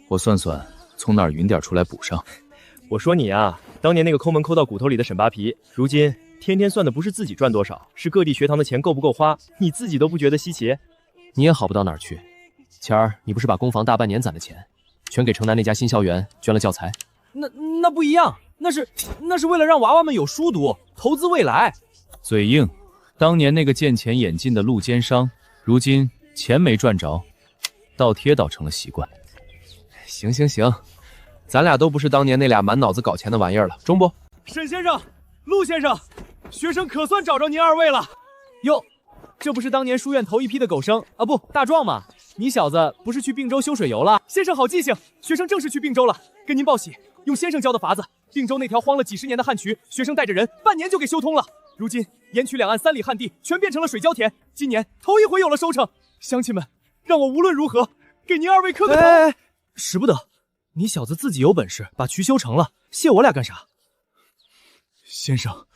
我算算，从哪儿匀点出来补上。我说你啊，当年那个抠门抠到骨头里的沈扒皮，如今天天算的不是自己赚多少，是各地学堂的钱够不够花，你自己都不觉得稀奇。你也好不到哪儿去。前儿你不是把工房大半年攒的钱，全给城南那家新校园捐了教材？那不一样，那是为了让娃娃们有书读，投资未来。嘴硬，当年那个见钱眼进的陆奸商，如今钱没赚着，倒贴倒成了习惯。行行行，咱俩都不是当年那俩满脑子搞钱的玩意儿了，中不？沈先生，陆先生，学生可算找着您二位了。哟，这不是当年书院头一批的狗生啊，不，大壮吗？你小子不是去并州修水游了？先生好记性，学生正是去并州了，跟您报喜，用先生教的法子，并州那条荒了几十年的旱渠，学生带着人半年就给修通了。如今盐渠两岸3里旱地全变成了水浇田，今年头一回有了收成。乡亲们，让我无论如何给您二位磕个头。使不得，你小子自己有本事把渠修成了，谢我俩干啥？先生，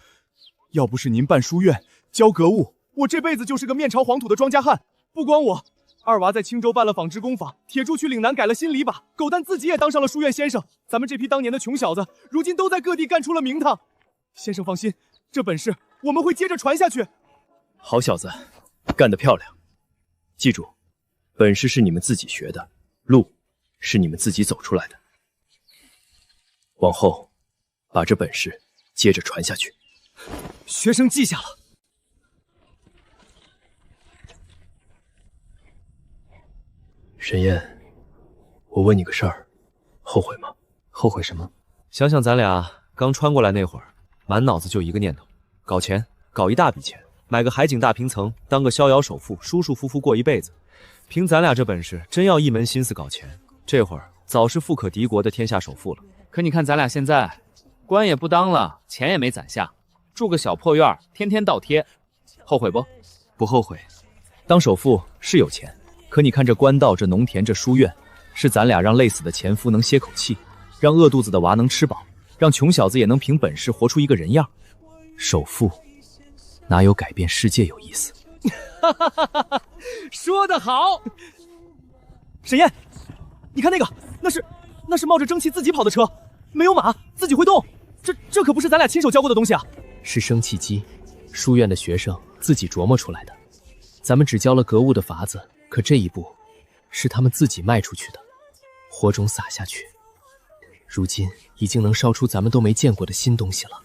要不是您办书院教格物，我这辈子就是个面朝黄土的庄稼汉。不光我，二娃在青州办了纺织工坊，铁柱去岭南改了新篱笆，狗蛋自己也当上了书院先生。咱们这批当年的穷小子，如今都在各地干出了名堂。先生放心，这本事我们会接着传下去。好小子，干得漂亮！记住，本事是你们自己学的，路是你们自己走出来的。往后，把这本事接着传下去。学生记下了。沈燕，我问你个事儿，后悔吗？后悔什么？想想咱俩刚穿过来那会儿，满脑子就一个念头：搞钱，搞一大笔钱，买个海景大平层，当个逍遥首富，舒舒服服过一辈子。凭咱俩这本事，真要一门心思搞钱，这会儿早是富可敌国的天下首富了。可你看咱俩现在，官也不当了，钱也没攒下，住个小破院，天天倒贴，后悔不？不后悔。当首富是有钱，可你看这官道、这农田、这书院，是咱俩让累死的前夫能歇口气，让饿肚子的娃能吃饱，让穷小子也能凭本事活出一个人样。首富哪有改变世界有意思？说得好。沈燕，你看那个，那是冒着蒸汽自己跑的车，没有马，自己会动。这可不是咱俩亲手教过的东西啊！是生气机，书院的学生自己琢磨出来的。咱们只教了格物的法子，可这一步是他们自己迈出去的，火种撒下去，如今已经能烧出咱们都没见过的新东西了。